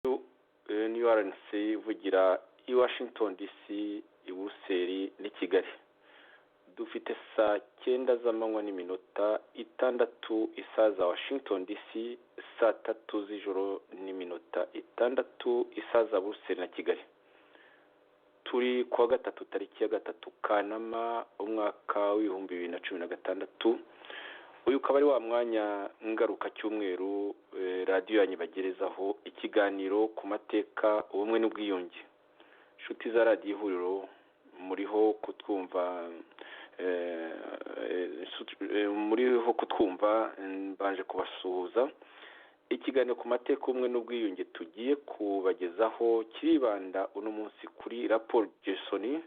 New RNC ivugira i Washington DC, i Buruseli n'i Kigali. Dufite saa 9 z'amanywa n'iminota 6 isaha za Washington DC, saa 3 z'ijoro n'iminota 6 isaha za Buruseli na Kigali. Turi kuwa gatatu tariki ya 3 Kanama umwaka w'ibihumbi 2016. Uyu ukaba ari wa mwanya ngaruka cyumweru radio yanyibagerezaho ikiganiro ku mateka ubumwe n'ubwiyunge. Inshuti za radio ihuriro muriho kutwumva mbanje kubasuhuza. Ikiganiro ku mateka ubumwe n'ubwiyunge tugiye kubagezaho kiribanda uno munsi kuri rapport Jason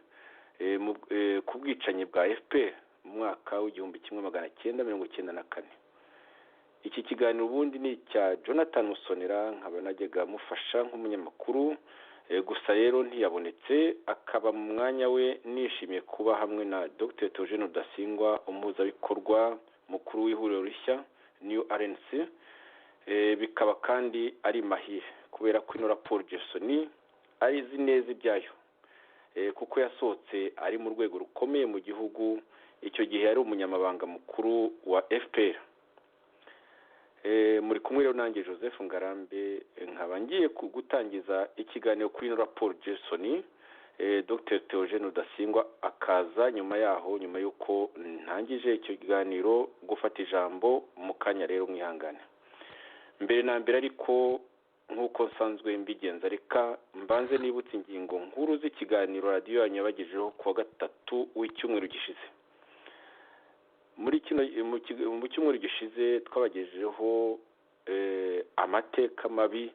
ku bwicanyi bwa FPR mu mwaka w'igihumbi 1994. Iki kiganiro ubundi ni cya Jonathan Musonera, nkaba najyaga mufasha nk'umunyamakuru, gusa rero ntiyabonetse, akaba mu mwanya we nishimiye kuba hamwe na Dr. Theogene Rudasingwa, umuhuzabikorwa mukuru w'ihuriro rishya New RNC. Bikaba kandi ari mahire kubera ko ino rapport Jason ari izi neza ibyayo, kuko yasohotse ari mu rwego rukomeye mu gihugu. Icyo gihe yari umunyamabanga mukuru wa FPR. Muri kumwe rero nanjye Joseph Ngarambe, nkaba ngiye gutangiza ikiganiro kuri ino rapport Jason. Dr. Theogene Rudasingwa akaza nyuma yaho, nyuma yuko ntangije icyo kiganiro gufata ijambo mu kanya. Rero mwihangane. Mbere na mbere ariko nk'uko nsanzwe mbigenza, reka mbanze nibutse ingingo nkuru z'ikiganiro radio yanyabagejeho kuwa gatatu w'icyumweru gishize. Mu cyumweru gishize twabagejejeho amateka mabi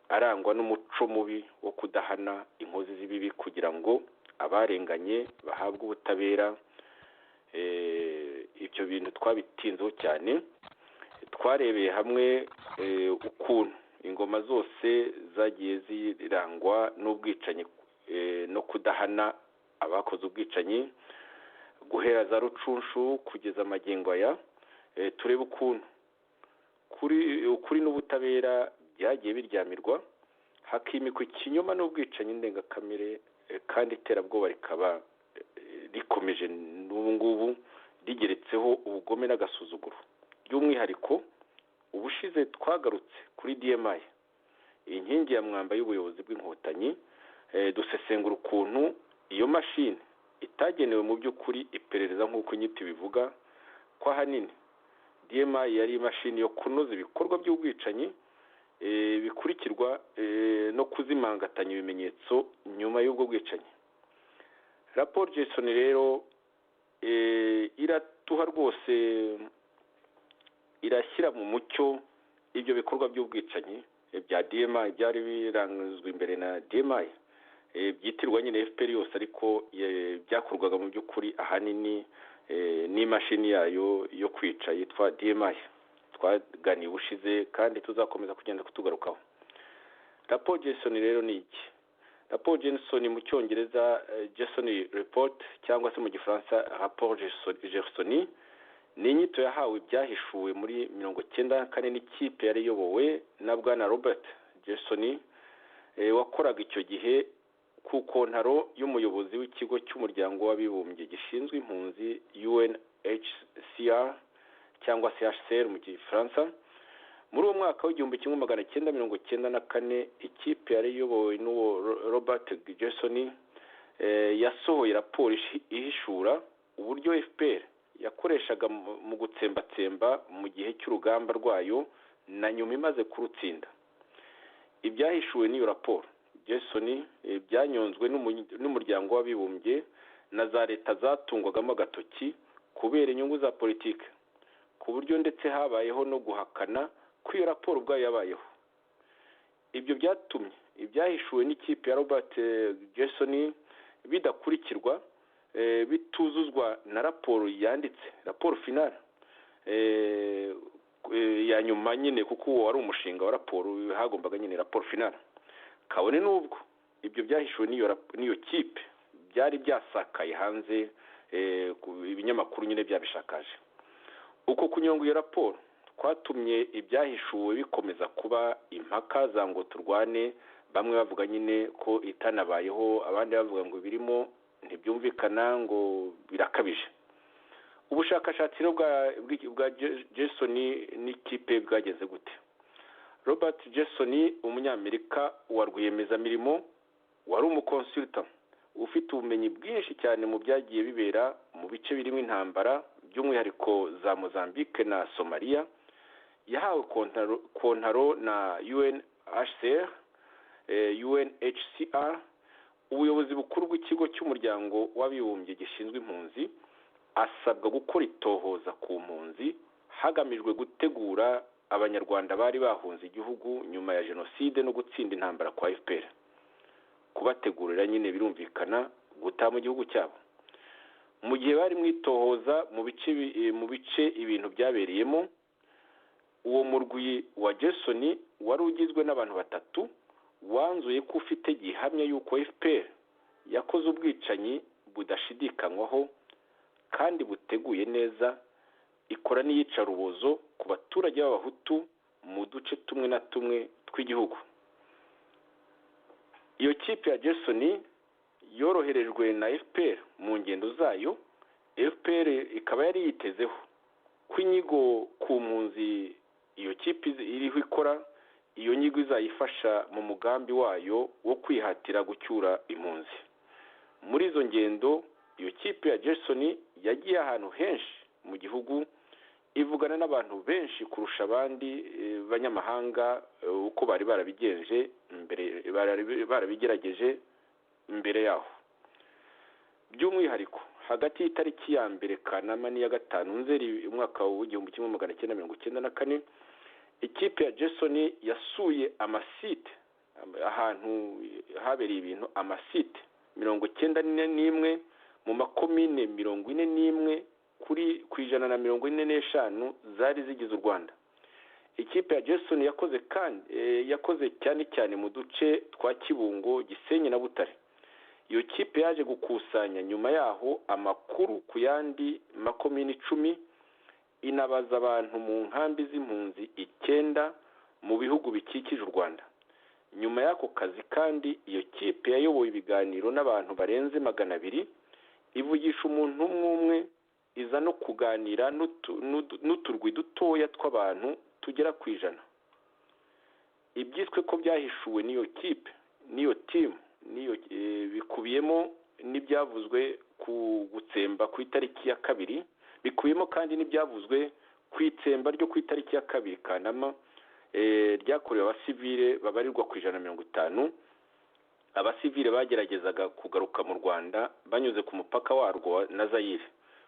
arangwa n'umuco mubi wo kudahana inkozi z'ibibi kugira ngo abarenganye bahabwe ubutabera. Ibyo bintu twabitinzeho cyane. Twarebeye hamwe ukuntu ingoma zose zagiye zirangwa n'ubwicanyi no kudahana abakoze ubwicanyi, guhera za Rucunshu kugeza magingo aya. Turebe ukuntu ukuri n'ubutabera byagiye biryamirwa, hakimikwa ikinyoma n'ubwicanyi ndengakamere, kandi iterabwoba rikaba rikomeje n'ubu ngubu rigeretseho ubugome n'agasuzuguro. By'umwihariko ubushize twagarutse kuri DMI, inkingi ya mwamba y'ubuyobozi bw'inkotanyi. Dusesengura ukuntu iyo mashini itagenewe mu by'ukuri iperereza nk'uko inyito bivuga, ko ahanini DMI yari imashini yo kunoza ibikorwa by'ubwicanyi bikurikirwa no kuzimangatanya ibimenyetso nyuma y'ubwo bwicanyi. Rapport Jason rero iratuha rwose, irashyira mu mucyo ibyo bikorwa by'ubwicanyi bya DMI byari birangizwe imbere na DMI, byitirwa nyine FPR yose, ariko byakorwaga mu by'ukuri ahanini n'imashini yayo yo kwica yitwa DMI. Twaganiye ubushize kandi tuzakomeza kugenda kutugarukaho. Rapport Jason rero ni iki? Rapport Jason mu cyongereza Jason report, cyangwa se mu gifaransa rapport Jason, ni inyito yahawe ibyahishuwe muri 1994 n'ikipe yari iyobowe na bwana Robert Jason, wakoraga icyo gihe ku kontaro y'umuyobozi w'ikigo cy'umuryango w'abibumbye gishinzwe impunzi UNHCR cyangwa se HCR mu gifaransa. Muri uwo mwaka w'igihumbi 1994 ikipe yari iyobowe n'uwo Robert Jason yasohoye raporo ihishura uburyo FPR yakoreshaga mu gutsembatsemba mu gihe cy'urugamba rwayo na nyuma imaze kurutsinda. Ibyahishuwe n'iyo raporo Jason byanyonzwe n'umuryango w'abibumbye na za leta zatungwagamo agatoki kubera inyungu za politike, ku buryo ndetse habayeho no guhakana ko iyo raporo ubwayo yabayeho. Ibyo byatumye ibyahishuwe n'ikipe ya Robert Jason bidakurikirwa, bituzuzwa na raporo yanditse, raporo finale ya nyuma nyine, kuko uwo wari umushinga wa raporo, hagombaga nyine raporo finale. Kabone n'ubwo ibyo byahishuwe n'iyo kipe byari byasakaye hanze, ibinyamakuru nyine byabishakaje. Uko kunyonga iyo raporo kwatumye ibyahishuwe bikomeza kuba impaka za ngo turwane, bamwe bavuga nyine ko itanabayeho, abandi bavuga ngo birimo ntibyumvikana ngo birakabije. Ubushakashatsi bwa Jason n'ikipe bwageze gute? Robert Jason, umunyamerika wa rwiyemezamirimo, wari umukonsultant ufite ubumenyi bwinshi cyane mu byagiye bibera mu bice birimo intambara, by'umwihariko za Mozambique na Somalia, yahawe kontaro na UNHCR, ubuyobozi bukuru bw'ikigo cy'umuryango w'abibumbye gishinzwe impunzi, asabwa gukora itohoza ku mpunzi hagamijwe gutegura abanyarwanda bari bahunze igihugu nyuma ya jenoside no gutsinda intambara kwa FPR, kubategurira nyine birumvikana gutaha mu gihugu cyabo. Mu gihe bari mwitohoza mu bice ibintu byabereyemo, uwo murwi wa Jason wari ugizwe n'abantu batatu wanzuye ko ufite gihamya yuko FPR yakoze ubwicanyi budashidikanywaho kandi buteguye neza, ikora n'iyicarubozo ku baturage b'abahutu mu duce tumwe na tumwe tw'igihugu. Iyo kipe ya Jason yoroherejwe na FPR mu ngendo zayo. FPR ikaba yari yitezeho ko inyigo ku mpunzi iyo kipe iriho ikora, iyo nyigo izayifasha mu mugambi wayo wo kwihatira gucyura impunzi. Muri izo ngendo iyo kipe ya Jason yagiye ahantu henshi mu gihugu, ivugana n'abantu benshi kurusha abandi banyamahanga uko bari barabigenje mbere, barabigerageje mbere yaho. By'umwihariko hagati y'itariki ya mbere Kanama n'iya gatanu Nzeri umwaka w'igihumbi kimwe magana cyenda mirongo icyenda na kane, ikipe ya Jason yasuye amasite, ahantu habereye ibintu, amasite 91 mu makomine 41 ku ijana na 45 zari zigize u Rwanda. Ikipe ya Jason yakoze cyane cyane mu duce twa Kibungo, Gisenyi na Butare. Iyo kipe yaje gukusanya nyuma yaho amakuru ku yandi makomine 10, inabaza abantu mu nkambi z'impunzi 9 mu bihugu bikikije u Rwanda. Nyuma y'ako kazi kandi iyo kipe yayoboye ibiganiro n'abantu barenze 200, ivugisha umuntu umwe, iza no kuganira n'uturwi dutoya tw'abantu tugera ku 100. Ibyiswe ko byahishuwe n'iyo kipe, n'iyo team, niyo bikubiyemo n'ibyavuzwe ku gutsemba ku itariki ya 2, bikubiyemo kandi n'ibyavuzwe ku itsemba ryo ku itariki ya 2 Kanama ryakorewe abasivile babarirwa ku 150. Abasivile bageragezaga kugaruka mu Rwanda banyuze ku mupaka warwo na Zaire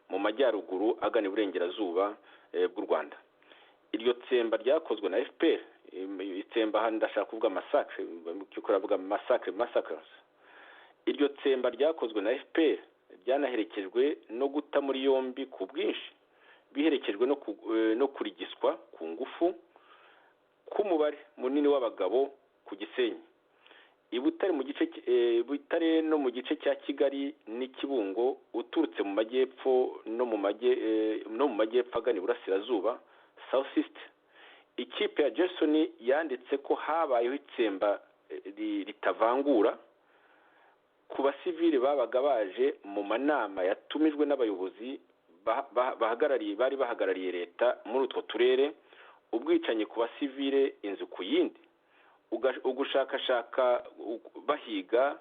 mu majyaruguru agana iburengerazuba bw'u Rwanda. Iryo tsemba ryakozwe na FPR, itsemba handi ndashaka kuvuga massacre, cyukora avuga massacres. Iryo tsemba ryakozwe na FPR ryanaherekejwe no guta muri yombi ku bwinshi, biherekejwe no kurigiswa ku ngufu k'umubare munini w'abagabo ku Gisenyi. Butare no mu gice cya Kigali n'Ikibungo, uturutse mu majyepfo no mu majyepfo agana iburasirazuba, Southeast. Ikipe ya Jason yanditse ko habayeho itsemba ritavangura ku basivile babaga baje mu manama yatumijwe n'abayobozi bari bahagarariye leta muri utwo turere, ubwicanyi ku basivile inzu ku yindi, ugushakashaka bahiga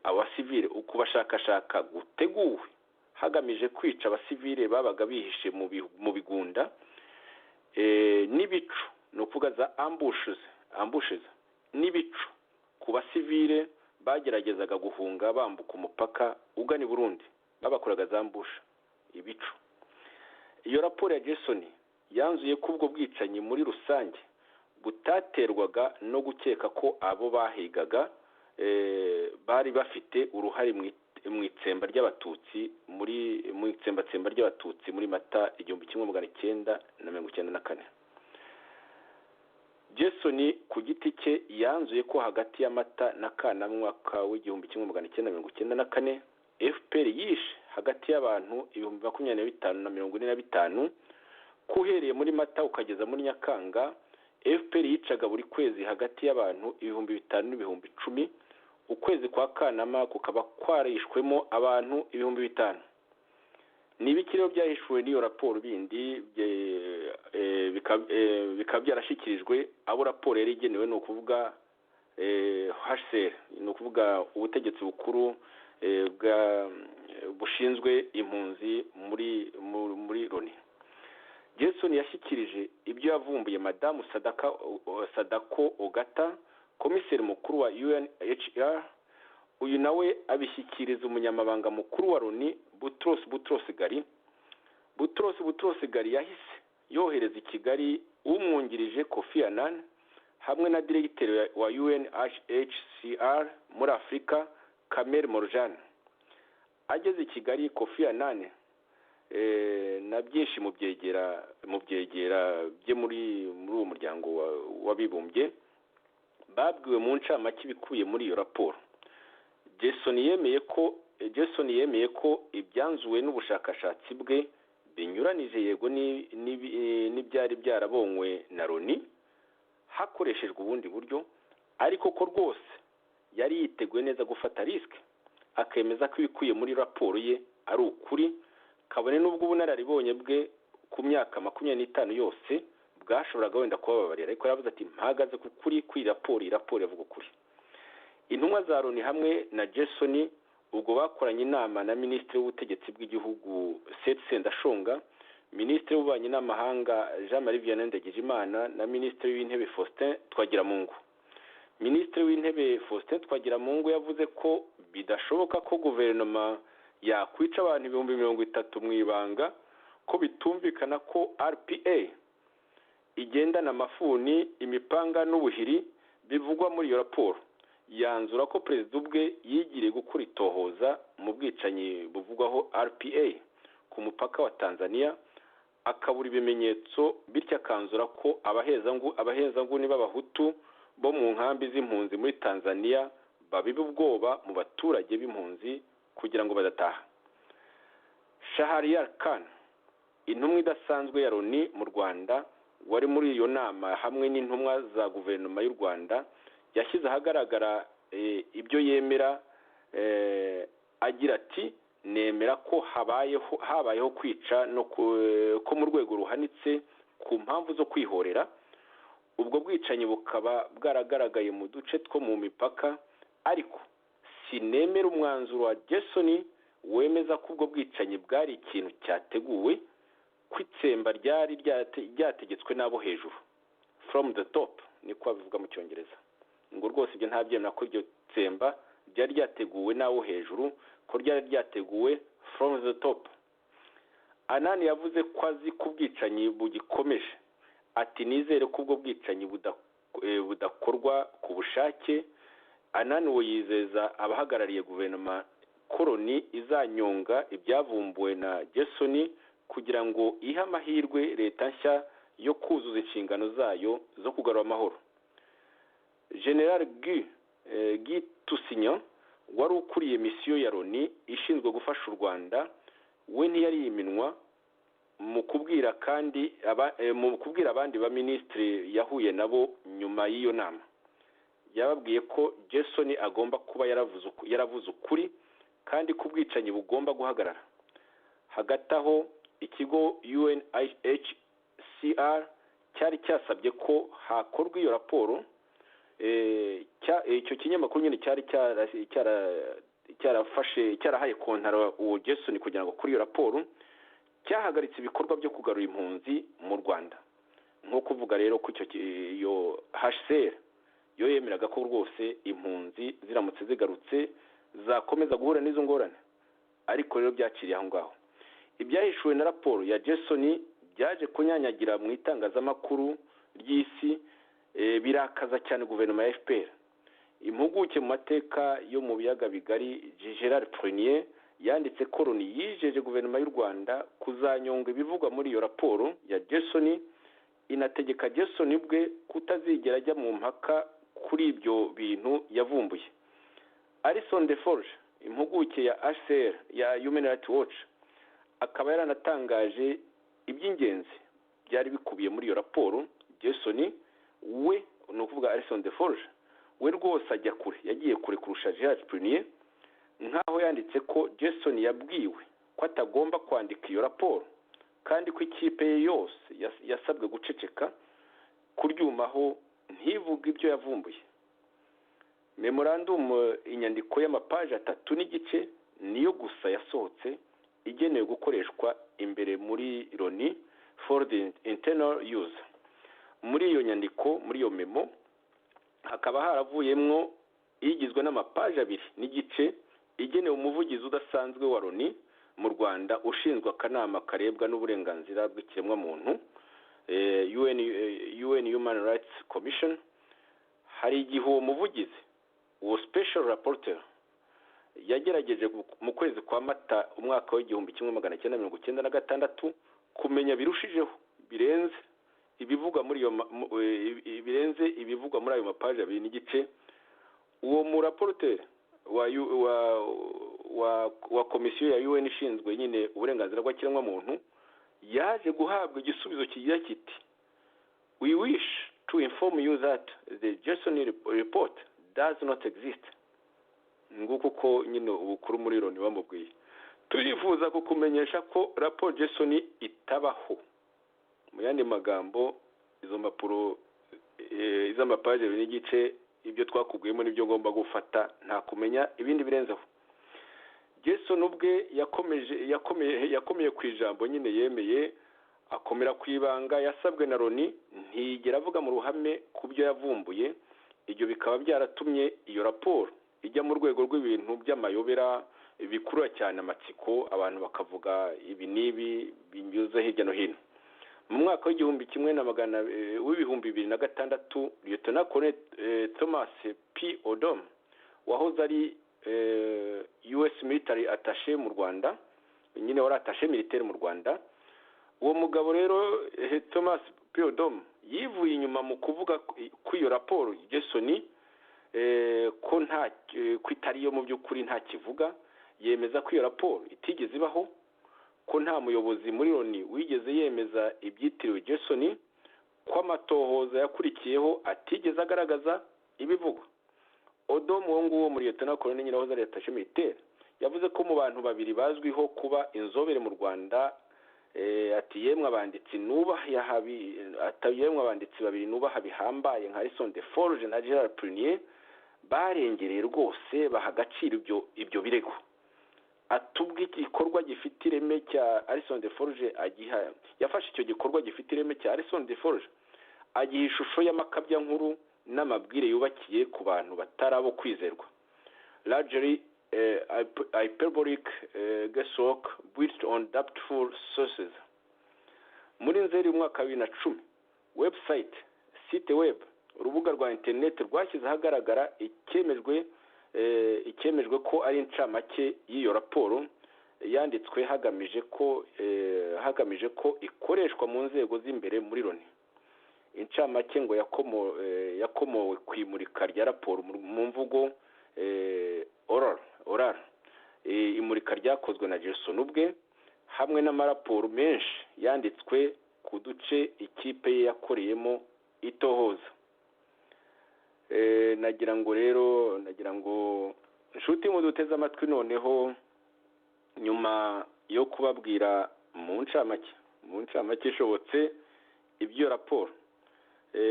abasivile, ukubashakashaka guteguwe hagamije kwica abasivile babaga bihishe mu bigunda, n'ibicu, no kuvuga za ambushes n'ibicu ku basivile bageragezaga guhunga bambuka umupaka ugana i Burundi, babakoraga za ambusha, ibicu. Iyo raporo ya Jason yanzuye ko ubwo bwicanyi muri rusange butaterwaga no gukeka ko abo bahigaga bari bafite uruhare mu itsemba ry'abatutsi mu itsembatsemba ry'abatutsi muri Mata 1994. Jason ku giti cye yanzuye ko hagati ya Mata na Kanama mwaka w'1994 FPR yishe hagati y'abantu 25,000 na 45 kuhereye muri Mata ukageza muri Nyakanga FPR yicaga buri kwezi hagati y'abantu 5,000 n'ibihumbi 10, ukwezi kwa Kanama kukaba kwarishwemo abantu 5,000. Nibiki rero byahishuwe n'iyo raporo bindi bikaba byarashyikirijwe abo raporo yari igenewe, ni ukuvuga HCR, ni ukuvuga ubutegetsi bukuru bushinzwe impunzi muri Loni. Jason yashyikirije ibyo yavumbuye Madamu Sadako Ogata, komiseri mukuru wa UNHCR. Uyu nawe abishyikiriza umunyamabanga mukuru wa Loni Boutros Ghali. Boutros Ghali yahise yohereza i Kigali umwungirije Kofi Annan hamwe na diregiteri wa UNHCR muri Afurika Kamer Morjan. Ageze i Kigali, Kofi Annan na byinshi mu byegera bye muri uwo muryango w'abibumbye babwiwe mu ncamake ibikubiye muri iyo raporo. Jason yemeye ko ibyanzuwe n'ubushakashatsi bwe binyuranije yego n'ibyari byarabonywe na Loni hakoreshejwe ubundi buryo, ariko ko rwose yari yiteguye neza gufata risk, akemeza ko ibikuye muri raporo ye ari ukuri, kabone n'ubwo ubunararibonye bwe ku myaka 25 yose bwashoboraga wenda kubabarira, ariko yavuze ati mpagaze ku kuri kuri raporo yavuga ukuri. Intumwa za Loni hamwe na Jason ubwo bakoranye inama na Minisitiri w'Ubutegetsi bw'Igihugu Seth Sendashonga, Minisitiri w'Ububanyi n'Amahanga Jean-Marie Vianney Ndagijimana na Minisitiri w'Intebe Faustin Twagiramungu. Minisitiri w'Intebe Faustin Twagiramungu yavuze ko bidashoboka ko guverinoma yakwica abantu 30,000 mu ibanga, ko bitumvikana ko RPA igendana amafuni, imipanga n'ubuhiri bivugwa muri iyo raporo. Yanzura ko perezida ubwe yigiriye gukora itohoza mu bwicanyi buvugwaho RPA ku mupaka wa Tanzania, akabura ibimenyetso, bityo akanzura ko abahezanguni b'abahutu bo mu nkambi z'impunzi muri Tanzania babiba ubwoba mu baturage b'impunzi kugira ngo badataha. Shahryar Khan, intumwa idasanzwe ya Loni mu Rwanda, wari muri iyo nama hamwe n'intumwa za guverinoma y'u Rwanda, yashyize ahagaragara ibyo yemera, agira ati nemera ko habayeho kwica no ko mu rwego ruhanitse ku mpamvu zo kwihorera. Ubwo bwicanyi bukaba bwaragaragaye mu duce two mu mipaka, ariko sinemera umwanzuro wa Jason wemeza ko ubwo bwicanyi bwari ikintu cyateguwe, kwitsemba ryari ryategetswe n'abo hejuru, from the top niko bavuga mu Cyongereza. Ngo rwose ibyo ntabyemera ko iryo tsemba ryari ryateguwe n'abo hejuru, ko ryari ryateguwe from the top. Annan yavuze ko azi ko ubwicanyi bugikomeje, ati nizere ko ubwo bwicanyi budakorwa ku bushake. Annan we yizeza abahagarariye guverinoma Loni izanyonga ibyavumbuwe na Jason kugira ngo ihe amahirwe leta nshya yo kuzuza inshingano zayo zo kugarura amahoro. General Guy Tusignan wari ukuriye misiyo ya Loni ishinzwe gufasha u Rwanda, we ntiyari yiminwa mu kubwira abandi ba minisitiri yahuye nabo nyuma y'iyo nama. Yababwiye ko Jason agomba kuba yaravuze ukuri kandi ko ubwicanyi bugomba guhagarara. Hagati aho ikigo UNHCR cyari cyasabye ko hakorwa iyo raporo. Icyo kinyamakuru nyine cyari cyarahaye kontara uwo Jason kugira ngo kuri iyo raporo cyahagaritse ibikorwa byo kugarura impunzi mu Rwanda. Nko kuvuga rero ko iyo HCR yo yemeraga ko rwose impunzi ziramutse zigarutse zakomeza guhura n'izo ngorane, ariko rero byakiriye aho ngaho. Ibyahishuwe na raporo ya Jason byaje kunyanyagira mu itangazamakuru ry'isi, birakaza cyane guverinoma ya FPR. Impuguke mu mateka yo mu biyaga bigari Gerard Prunier yanditse ko Loni yijeje guverinoma y'u Rwanda kuzanyonga ibivugwa muri iyo raporo ya Jason, inategeka Jason bwe kutazigera ajya mu mpaka kuri ibyo bintu yavumbuye. Alison Deforge, impuguke ya HCR ya Human Rights Watch, akaba yaranatangaje iby'ingenzi byari bikubiye muri iyo raporo, Jason we ni ukuvuga Alison Deforge we rwose ajya kure, yagiye kure kurusha Gerard Prunier, nk'aho yanditse ko Jason yabwiwe ko atagomba kwandika iyo raporo kandi ko ikipe ye yose yasabwe guceceka kuryumaho ntivuge ibyo yavumbuye. Memorandum inyandiko y'amapaji 3 n'igice niyo gusa yasohotse igenewe gukoreshwa imbere muri Loni for the internal use. Muri iyo nyandiko, muri iyo memo, hakaba haravuyemwo igizwe n'amapaji 2 n'igice igenewe umuvugizi udasanzwe wa Loni mu Rwanda ushinzwe akanama karebwa n'uburenganzira bw'ikiremwa muntu, UN Human Rights Commission. Hari igihe uwo muvugizi, uwo special rapporteur, yagerageje mu kwezi kwa Mata umwaka wa 1996 kumenya birushijeho birenze ibivugwa muri ayo mapaji 2 n'igice. Uwo mu rapporteur wa komisiyo ya UN ishinzwe nyine uburenganzira bw'ikiremwa muntu yaje guhabwa igisubizo kigira kiti, we wish to inform you that the Jason report does not exist. Nguko ko nyine ubukuru muri Loni bamubwiye, turifuza kukumenyesha ko raporo Jason itabaho. Mu yandi magambo, izo mpapuro iz'amapaji 2 n'igice ibyo twakubwiyemo nibyo ngomba gufata, nta kumenya ibindi birenzeho. Jason ubwe yakomeye ku ijambo nyine yemeye, akomera ku ibanga yasabwe na Loni, ntigera avuga mu ruhame ku byo yavumbuye. Ibyo bikaba byaratumye iyo raporo ijya mu rwego rw'ibintu by'amayobera bikurura cyane amatsiko, abantu bakavuga ibi n'ibi binyuze hirya no hino. Mu mwaka w'2006 Lieutenant Colonel Thomas P. Odom wahoze ari US military attaché mu Rwanda, nyine wari attaché militaire mu Rwanda, uwo mugabo rero Thomas P. Odom yivuye inyuma mu kuvuga ko iyo raporo Jason ko itari yo mu by'ukuri nta kivuga. Yemeza ko iyo raporo itigeze ibaho, ko nta muyobozi muri Loni wigeze yemeza ibyitiriwe Jason, ko amatohoza yakurikiyeho atigeze agaragaza ibivugwa. Odom wo nguwo muri Lieutenant Colonel nyine wahoze ari attaché militaire yavuze ko mu bantu 2 bazwiho kuba inzobere mu Rwanda, ati yemwe abanditsi babiri nubaha bihambaye nka Alison Deforge na Gerard Prunier barengereye rwose baha agaciro ibyo birego. Atubwe igikorwa gifite ireme cya Alison Deforge yafashe icyo gikorwa gifite ireme cya Alison Deforge agiha ishusho y'amakabya nkuru n'amabwire yubakiye ku bantu batarabo kwizerwa, largely hyperbolic guesswork built on doubtful sources. Muri Nzeri umwaka wa 2010 website site web, urubuga rwa internet rwashyize ahagaragara ikemejwe ko ari incamake y'iyo raporo yanditswe hagamije ko ikoreshwa mu nzego z'imbere muri Loni. Incamake ngo yakomowe ku imurika rya raporo mu mvugo oral. Imurika ryakozwe na Jason ubwe hamwe n'amaraporo menshi yanditswe ku duce ikipe ye yakoreyemo itohoza. Nagira ngo inshuti mu duteze amatwi noneho, nyuma yo kubabwira mu ncamake ishobotse ibyo raporo,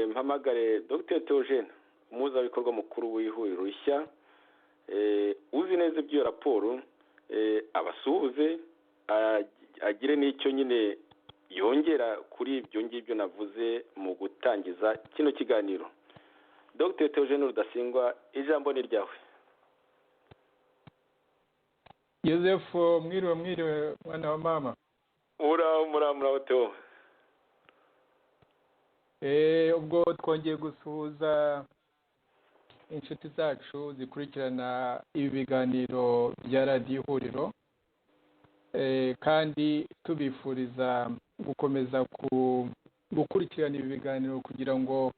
mpamagare Dr. Theogene, umuhuzabikorwa mukuru w'ihuriro rishya, uzi neza ibyo raporo, abasuhuze agire n'icyo nyine yongera kuri ibyo ngibyo navuze mu gutangiza kino kiganiro. Dr. Theogene Rudasingwa, ijambo ni ryawe. Joseph, mwiriwe mwana wa mama. Muraho Theo. Ubwo twongeye gusuhuza inshuti zacu zikurikirana ibi biganiro bya radiyo ihuriro, kandi tubifuriza gukomeza gukurikirana ibi biganiro kugira ngo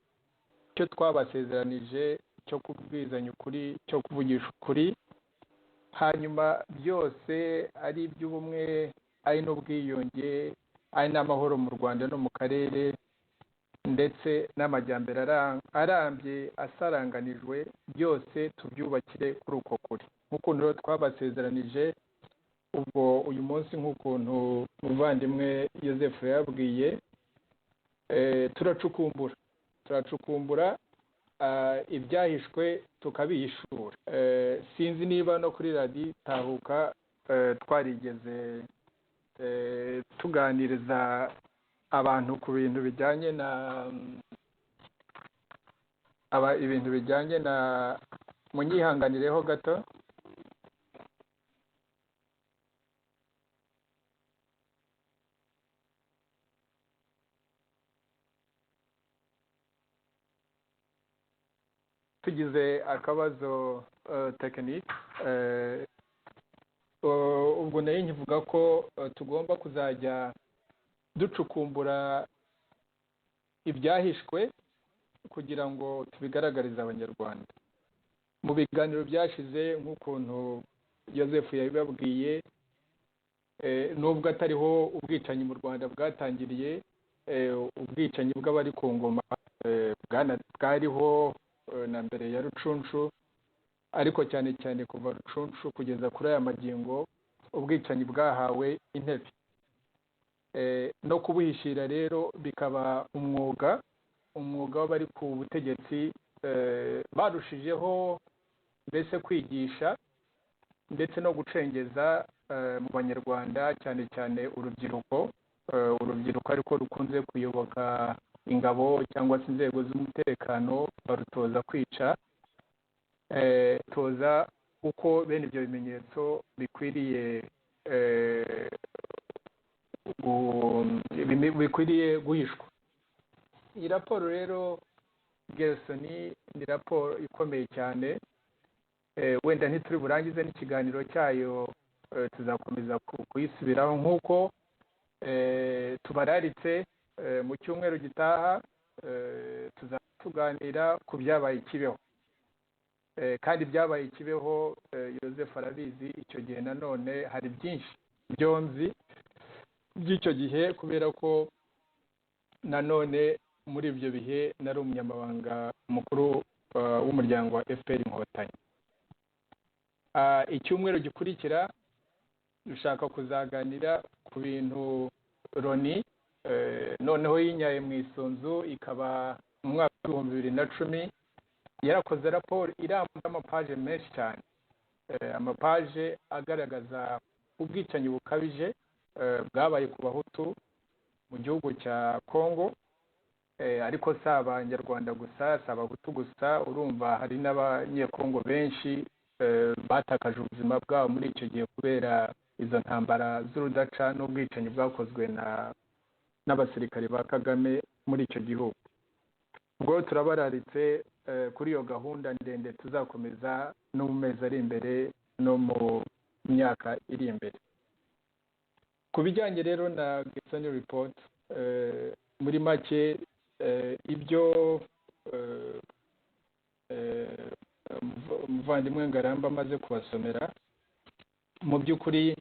icyo twabasezeranije cyo kubwizanya ukuri, cyo kuvugisha ukuri, hanyuma byose ari iby'ubumwe, ari n'ubwiyunge, ari n'amahoro mu Rwanda no mu karere ndetse n'amajyambere arambye asaranganijwe, byose tubyubakire kuri uko kuri nk'ukuntu rero twabasezeranije. Ubwo uyu munsi nk'ukuntu umuvandimwe Joseph yabwiye, turacukumbura ibyahishwe tukabihishura. Sinzi niba no kuri radiyo Itahuka twarigeze tuganiriza abantu ku bintu bijyanye na munyihanganireho gato. Tugize akabazo tekinike, ubwo nayo nkivuga ko tugomba kuzajya ducukumbura ibyahishwe kugira ngo tubigaragarize abanyarwanda. Mu biganiro byashize nk'ukuntu Joseph yabibabwiye, nubwo atariho ubwicanyi mu Rwanda bwatangiriye, ubwicanyi bw'abari ku ngoma bwariho na mbere ya Rucunshu, ariko cyane cyane kuva Rucunshu kugeza kuri aya magingo ubwicanyi bwahawe intebe. No kubuhishira rero bikaba umwuga w'abari ku butegetsi, barushijeho mbese kwigisha ndetse no gucengeza mu banyarwanda, cyane cyane urubyiruko ariko rukunze kuyoboka ingabo cyangwa se inzego z'umutekano, barutoza kwica, toza uko bene ibyo bimenyetso bikwiriye guhishwa. Iyi raporo rero Gerson ni raporo ikomeye cyane, wenda ntituri burangize n'ikiganiro cyayo, tuzakomeza kuyisubiraho nk'uko tubararitse mu cyumweru gitaha. Tuzaganira ku byabaye Kibeho, kandi byabaye Kibeho Joseph arabizi. Icyo gihe nanone hari byinshi byonzi by'icyo gihe, kubera ko nanone muri ibyo bihe nari umunyamabanga mukuru w'umuryango wa FPR Inkotanyi. Icyumweru gikurikira dushaka kuzaganira ku bintu Loni noneho yinyaye mu isunzu, ikaba mu mwaka w'2010 yarakoze raporo iramba amapaje menshi cyane, amapaje agaragaza ubwicanyi bukabije bwabaye ku Bahutu mu gihugu cya Congo, ariko si Abanyarwanda gusa, si Abahutu gusa. Urumva hari n'Abanyekongo benshi batakaje ubuzima bwabo muri icyo gihe kubera izo ntambara z'urudaca n'ubwicanyi bwakozwe n'abasirikari ba Kagame muri icyo gihugu. Ubwo turabararitse kuri iyo gahunda ndende tuzakomeza no mu mezi ari imbere no mu myaka iri imbere. Ku bijyanye rero na Gerson report, muri make ibyo umuvandimwe Ngaramba amaze kubasomera, mu by'ukuri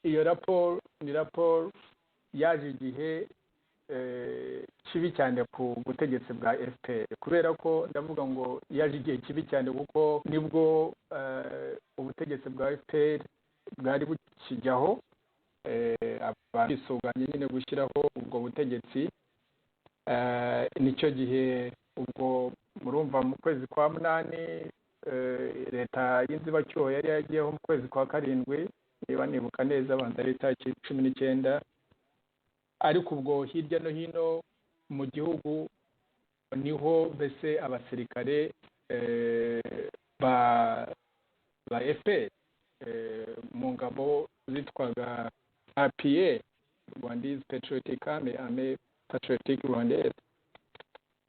iyo raporo ni raporo yaje igihe kibi cyane ku butegetsi bwa FPR, kubera ko ndavuga ngo yaje igihe kibi cyane kuko nibwo ubutegetsi bwa FPR bwari bukijyaho, abisuganye nyine gushyiraho ubwo butegetsi. Nicyo gihe ubwo murumva mu kwezi kwa munani leta y'inzibacyuho yari yagiyeho mu kwezi kwa karindwi, niba nibuka neza abanza ari tariki 19, ariko ubwo hirya no hino mu gihugu niho mbese abasirikare ba FPR mu ngabo zitwaga RPA, Rwandese Patriotic Army, Patriotic Rwandaise,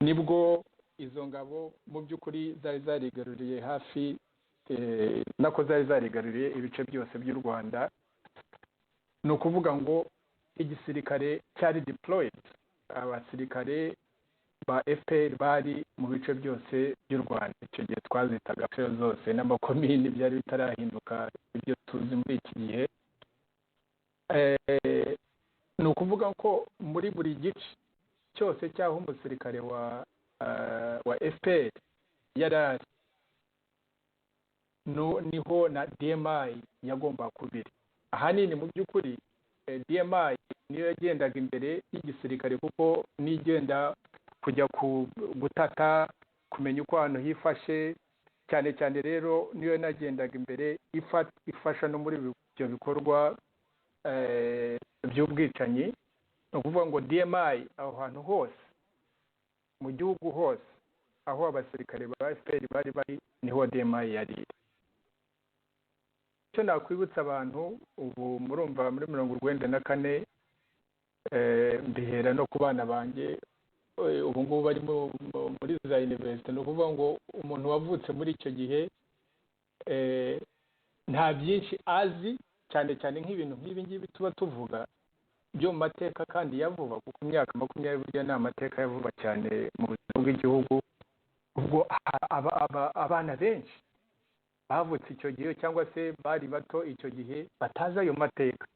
nibwo izo ngabo mu by'ukuri zari zarigaruriye hafi nako zari zarigaruriye ibice byose by'u Rwanda. Ni ukuvuga ngo igisirikare cyari deployed, abasirikare ba FPR bari mu bice byose by'u Rwanda. Icyo gihe twazitaga fero zose n'amakomini byari bitarahinduka ibyo tuzi muri iki gihe. ni ukuvuga ko muri buri gice cyose cy'aho umusirikare wa FPR yari ari niho na DMI yagomba kubiri. Ahanini mu by'ukuri DMI niyo yagendaga imbere y'igisirikare kuko nigenda kujya gutata kumenya uko ahantu hifashe cyane cyane rero niyo nagendaga imbere ifasha no muri ibyo bikorwa by'ubwicanyi. Ni ukuvuga ngo DMI aho hantu hose mu gihugu hose aho abasirikare ba FPR bari niho DMI yari. Icyo nakwibutsa abantu ubu murumva muri 1994 mbihera no ku bana banjye ubu ngubu bari muri za university. Ni ukuvuga ngo umuntu wavutse muri icyo gihe nta byinshi azi cyane cyane nk'ibintu nk'ibi ngibi tuba tuvuga byo mu mateka kandi yavuba, kuko imyaka 20 burya ni amateka yavuba cyane mu buzima bw'igihugu. Ubwo abana benshi bavutse icyo gihe cyangwa se bari bato icyo gihe batazi ayo mateka,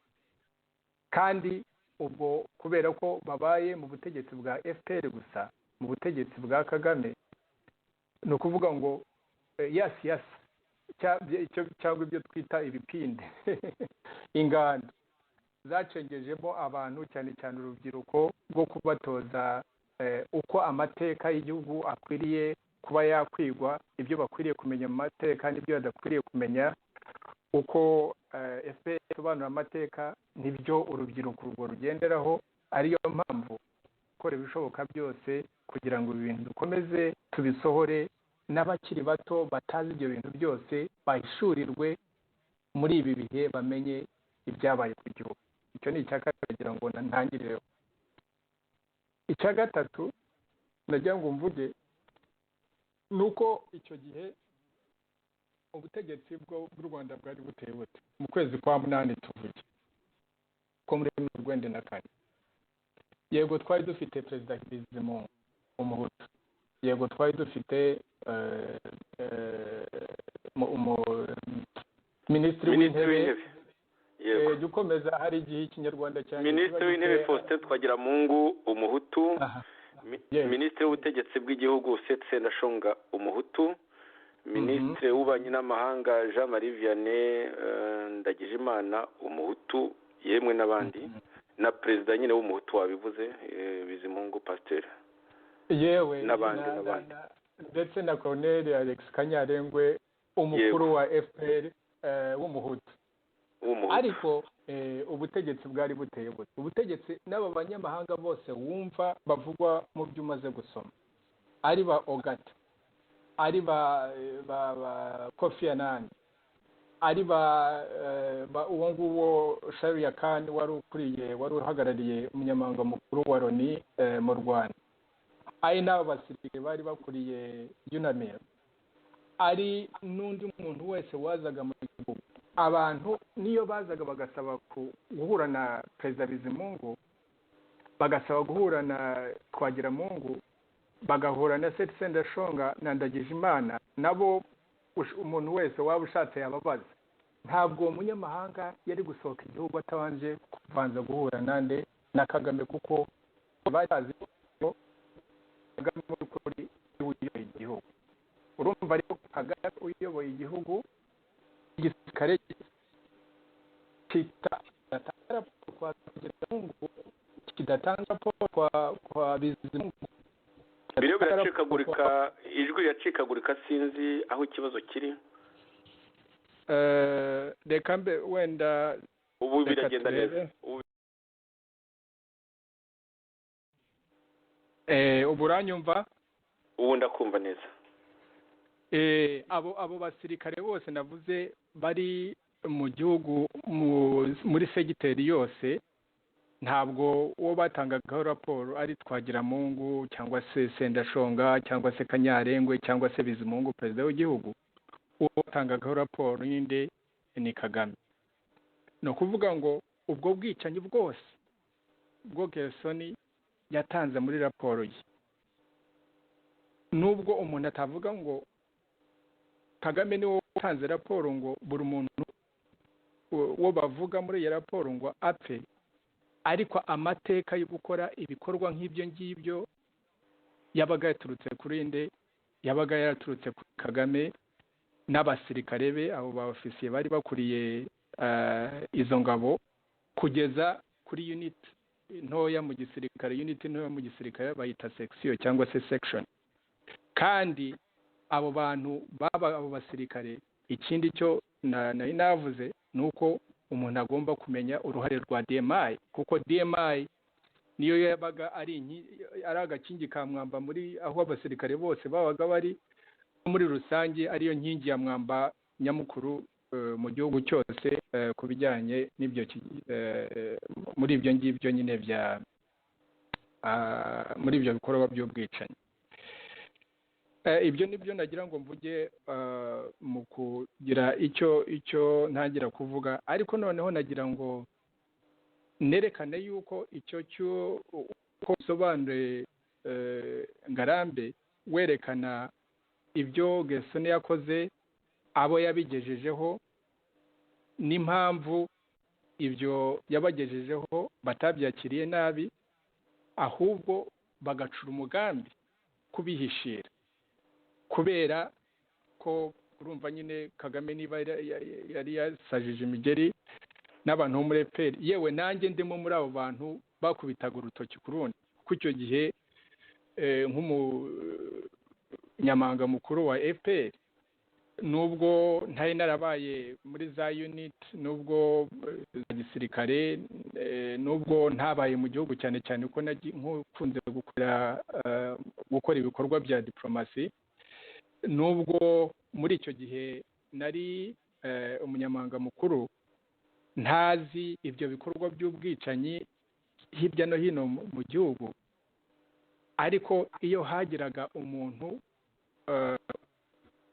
kandi ubwo kubera ko babaye mu butegetsi bwa FPR gusa, mu butegetsi bwa Kagame, ni ukuvuga ngo yasi cyangwa ibyo twita ibipinde ingando zacengejemo abantu cyane cyane urubyiruko rwo kubatoza uko amateka y'igihugu akwiriye kuba yakwigwa, ibyo bakwiriye kumenya mu mateka n'ibyo badakwiriye kumenya, uko FPR isobanura amateka n'ibyo urubyiruko urwo rugenderaho. Ariyo mpamvu gukora ibishoboka byose kugira ngo ibintu dukomeze tubisohore, n'abakiri bato batazi ibyo bintu byose bahishurirwe muri ibi bihe, bamenye ibyabaye ku gihugu. Icyo ni icya kabiri kugira ngo ntangireho. Icya gatatu nagira ngo mvuge ni uko icyo gihe ubutegetsi bw'u Rwanda bwari buteye bute mu kwezi kwa munani tuvuge ko muri 1994. Yego twari dufite Perezida Bizimungu Umuhutu, yego twari dufite Minisitiri w'Intebe, dukomeza hari igihe ikinyarwanda cyane Minisitiri w'Intebe Faustin Twagiramungu Umuhutu, Minisitiri w'Ubutegetsi bw'Igihugu Sendashonga Umuhutu, Minisitiri w'Ububanyi n'Amahanga Jean Marie Vianney Ndagijimana Umuhutu, yemwe n'abandi, na Perezida nyine w'Umuhutu wabivuze Bizimungu Pasteur, yewe n'abandi ndetse na Colonel Alex Kanyarengwe umukuru wa FPR w'Umuhutu. Ariko ubutegetsi bwari buteye bute? Ubutegetsi n'aba banyamahanga bose wumva bavugwa mu byo umaze gusoma, ari ba Ogata, ari ba Kofi Annan, ari ba uwo nguwo Sharia Khan wari uhagarariye umunyamabanga mukuru wa Loni mu Rwanda, ari n'abo basirikare bari bakuriye UNAMIR, ari n'undi muntu wese wazaga mu gihugu. Abantu niyo bazaga bagasaba guhura na Perezida Bizimungu, bagasaba guhura na Twagiramungu, bagahura na Sendashonga na Ndagijimana, nabo umuntu wese waba ushatse yababaza. Ntabwo umunyamahanga yari gusohoka igihugu atabanje kubanza guhura nande na Kagame, kuko bazi ko Kagame muri kuri uyoboye igihugu. Urumva ariko Kagame uyoboye igihugu, igisirikare kidatanga raporo kwa Twagiramungu, kidatanga raporo kwa Bizimungu, biriyo biracikagurika, ijwi yacikagurika, sinzi aho ikibazo kiri. Reka mbe wenda ubu biragenda neza. Ubu uranyumva? Ubu ndakumva neza. Abo basirikare bose navuze bari mu gihugu muri segiteri yose, ntabwo uwo batangagaho raporo ari Twagiramungu cyangwa se Sendashonga cyangwa se Kanyarengwe cyangwa se Bizimungu perezida w'igihugu. Uwo batangagaho raporo nyinde ni Kagame. ni ukuvuga ngo ubwo bwicanyi bwose bwo Gersoni yatanze muri raporo ye, nubwo umuntu atavuga ngo Kagame niwe watanze raporo ngo buri muntu uwo bavuga muri iyo raporo ngo apfe, ariko amateka yo gukora ibikorwa nk'ibyo ngibyo yabaga yaturutse kuri nde? Yabaga yaraturutse kuri Kagame n'abasirikare be, abo ba ofisiye bari bakuriye izo ngabo, kugeza kuri unit ntoya mu gisirikare. Unit ntoya mu gisirikare bayita section cyangwa se section. Kandi abo bantu abo basirikare, ikindi cyo nari navuze ni uko umuntu agomba kumenya uruhare rwa DMI, kuko DMI niyo yabaga ari agakingi ka mwamba muri aho abasirikare bose babaga bari, muri rusange ariyo nkingi ya mwamba nyamukuru mu gihugu cyose ku bijyanye n'ibyo muri ibyo ngibyo nyine bya muri ibyo bikorwa by'ubwicanyi. Ibyo nibyo nagira ngo mvuge mu kugira icyo ntangira kuvuga, ariko noneho nagira ngo nerekane yuko icyo uko bisobanuye Ngarambe, werekana ibyo Gesone yakoze, abo yabigejejeho, n'impamvu ibyo yabagejejeho batabyakiriye nabi, ahubwo bagacura umugambi kubihishira, kubera ko urumva nyine Kagame niba yari yasajije imigeri n'abantu bo muri FPR, yewe nanjye ndimo muri abo bantu bakubitaga urutoki ku rundi, kuko icyo gihe nk'umunyamabanga mukuru wa FPR, nubwo ntari narabaye muri za unit, nubwo za gisirikare, nubwo ntabaye mu gihugu cyane cyane ko nkunze gukora ibikorwa bya diplomasi, nubwo muri icyo gihe nari umunyamabanga mukuru, ntazi ibyo bikorwa by'ubwicanyi hirya no hino mu gihugu. Ariko iyo hagiraga umuntu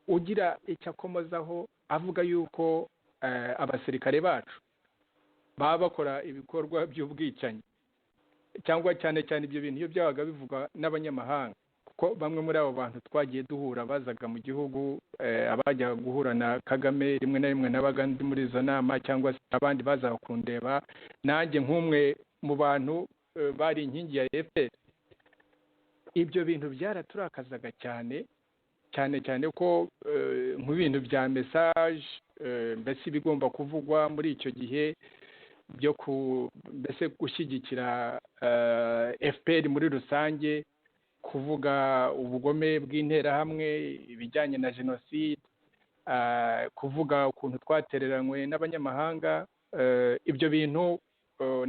ugira icyo akomozaho avuga yuko abasirikare bacu baba bakora ibikorwa by'ubwicanyi, cyangwa cyane cyane ibyo bintu iyo byabaga bivugwa n'abanyamahanga, kuko bamwe muri abo bantu twagiye duhura bazaga mu gihugu, abajya guhura na Kagame, rimwe na rimwe nabaga ndi muri izo nama, cyangwa se abandi bazaga kundeba, nanjye nk'umwe mu bantu bari inkingi ya FPR. Ibyo bintu byaraturakazaga cyane cyane ko nk'ibintu bya message, mbese ibigomba kuvugwa muri icyo gihe byo mbese gushyigikira FPR muri rusange, kuvuga ubugome bw'interahamwe, ibijyanye na jenoside, kuvuga ukuntu twatereranywe n'abanyamahanga, ibyo bintu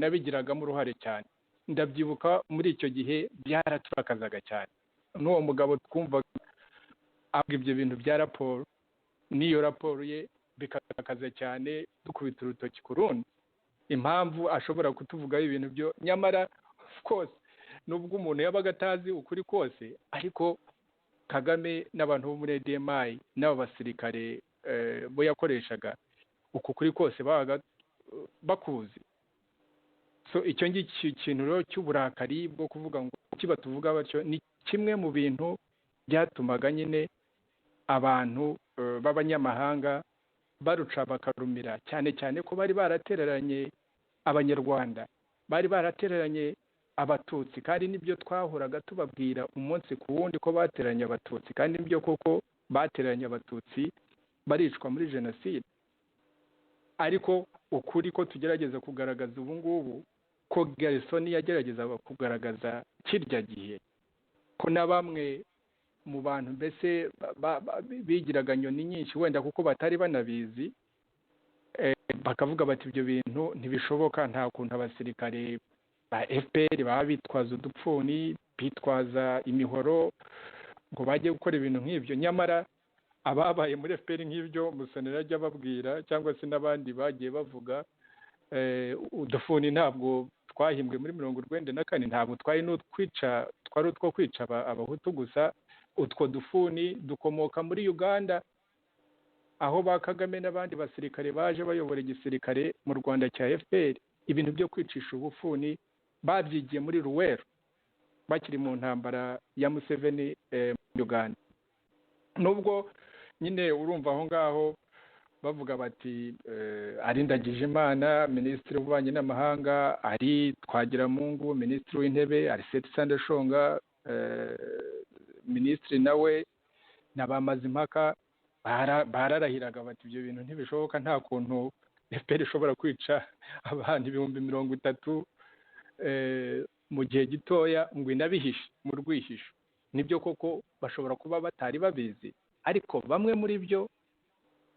nabigiragamo uruhare cyane. Ndabyibuka muri icyo gihe byaraturakazaga cyane, n'uwo mugabo twumvaga avuga ibyo bintu bya raporo, n'iyo raporo ye bikakaza cyane, dukubita urutoki ku rundi, impamvu ashobora kutuvugaho ibintu byo, nyamara of course nubwo umuntu yabaga atazi ukuri kose, ariko Kagame n'abantu bo muri DMI n'abo basirikare bo yakoreshaga, uku kuri kose babaga bakuzi. So icyo ngicyo kintu rero cy'uburakari bwo kuvuga ngo kiba tuvuga batyo, ni kimwe mu bintu byatumaga nyine abantu b'abanyamahanga baruca bakarumira, cyane cyane ko bari baratereranye abanyarwanda, bari baratereranye abatutsi, kandi nibyo twahoraga tubabwira umunsi ku wundi ko bateranye abatutsi, kandi nibyo koko bateranye abatutsi baricwa muri jenoside. Ariko ukuri ko tugerageza kugaragaza ubu ngubu, ko Gesone yagerageza kugaragaza kirya gihe, ko na bamwe mu bantu mbese bigiraga nyoni nyinshi, wenda kuko batari banabizi, bakavuga bati ibyo bintu ntibishoboka, nta kuntu abasirikare ba FPR baba bitwaza udupfuni, bitwaza imihoro ngo bajye gukora ibintu nk'ibyo. Nyamara ababaye muri FPR nk'ibyo Musonera ajya babwira, cyangwa se n'abandi bagiye bavuga, udufuni ntabwo twahimbwe muri 1994, ntabwo twari n'utwica, twari utwo kwica abahutu gusa. Utwo dufuni dukomoka muri Uganda, aho ba Kagame n'abandi basirikare baje bayobora igisirikare mu Rwanda cya FPR. Ibintu byo kwicisha ubufuni babyigiye muri Ruwero bakiri mu ntambara ya Museveni mu Uganda. Nubwo nyine urumva aho ngaho bavuga bati ari Ndagijimana minisitiri w'ububanyi n'amahanga, ari Twagiramungu minisitiri w'intebe, ari Seth Sendashonga minisitiri nawe na ba Mazimpaka bararahiraga bati ibyo bintu ntibishoboka, nta kuntu FPR ishobora kwica abantu 30,000 mu gihe gitoya ngo inabihishe mu rwihisho. Nibyo koko bashobora kuba batari babizi, ariko bamwe muri byo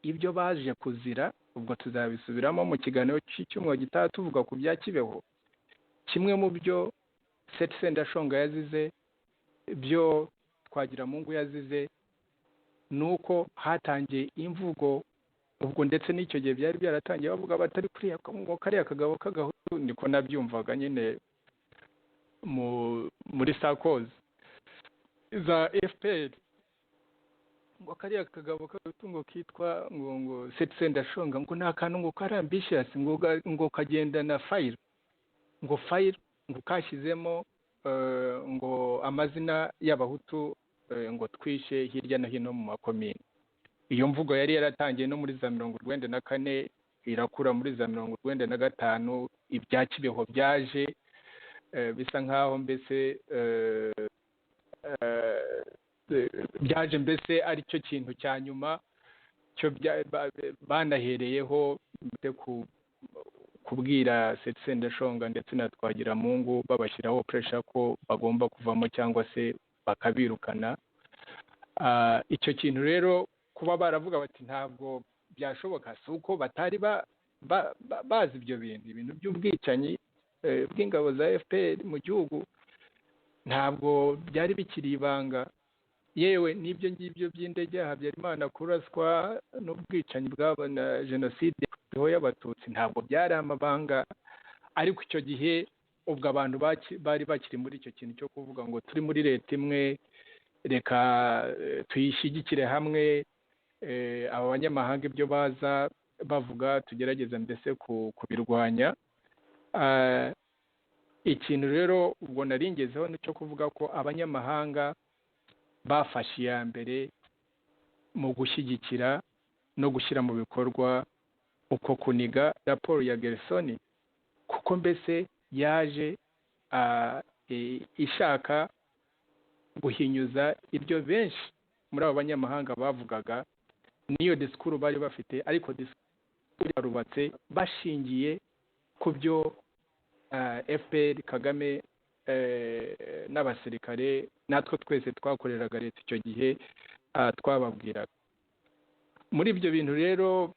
ibyo baje kuzira, ubwo tuzabisubiramo mu kiganiro cy'icyumweru gitaha tuvuga ku bya Kibeho. Kimwe mu byo Seth Sendashonga yazize, byo Twagiramungu yazize, nuko hatangiye imvugo, ubwo ndetse n'icyo gihe byari byaratangiye bavuga batari kuriya ngo kariya kagabo k'agahutu, niko nabyumvaga nyine muri sakozi za FPR, ngo kariya kagabo k'agahutu ngo kitwa ngo Seth Sendashonga ngo nta kantu ngo kari ambitious ngo kagendana file, ngo file ngo kashyizemo ngo amazina y'abahutu ngo twishe hirya no hino mu makomine. Iyo mvugo yari yaratangiye no muri za 1994 irakura muri za 1995, ibya Kibeho byaje bisa nkaho mbese byaje mbese ari cyo kintu cya nyuma cyo banahereyeho kubwira Seth Sendashonga ndetse na Twagiramungu babashyiraho pressure ko bagomba kuvamo cyangwa se bakabirukana. Icyo kintu rero kuba baravuga bati ntabwo byashoboka, si uko batari bazi ibyo bintu by'ubwicanyi bw'ingabo za FPR mu gihugu, ntabwo byari bikiri ibanga. Yewe n'ibyo ngibyo by'indege ya Habyarimana kuraswa n'ubwicanyi bwabo na jenoside y'abatutsi ntabwo byari amabanga, ariko icyo gihe ubwo abantu bari bakiri muri icyo kintu cyo kuvuga ngo turi muri leta imwe, reka tuyishyigikire hamwe, aba banyamahanga ibyo baza bavuga tugerageza mbese kubirwanya. Ikintu rero ubwo naringezeho nicyo kuvuga ko abanyamahanga bafashe iya mbere mu gushyigikira no gushyira mu bikorwa uko kuniga raporo ya Gersony, kuko mbese yaje ishaka guhinyuza ibyo benshi muri abo banyamahanga bavugaga, n'iyo disikuru bari bafite, ariko disikuru yarubatse bashingiye ku byo FPR Kagame n'abasirikare natwe twese twakoreraga leta icyo gihe twababwiraga. Muri ibyo bintu rero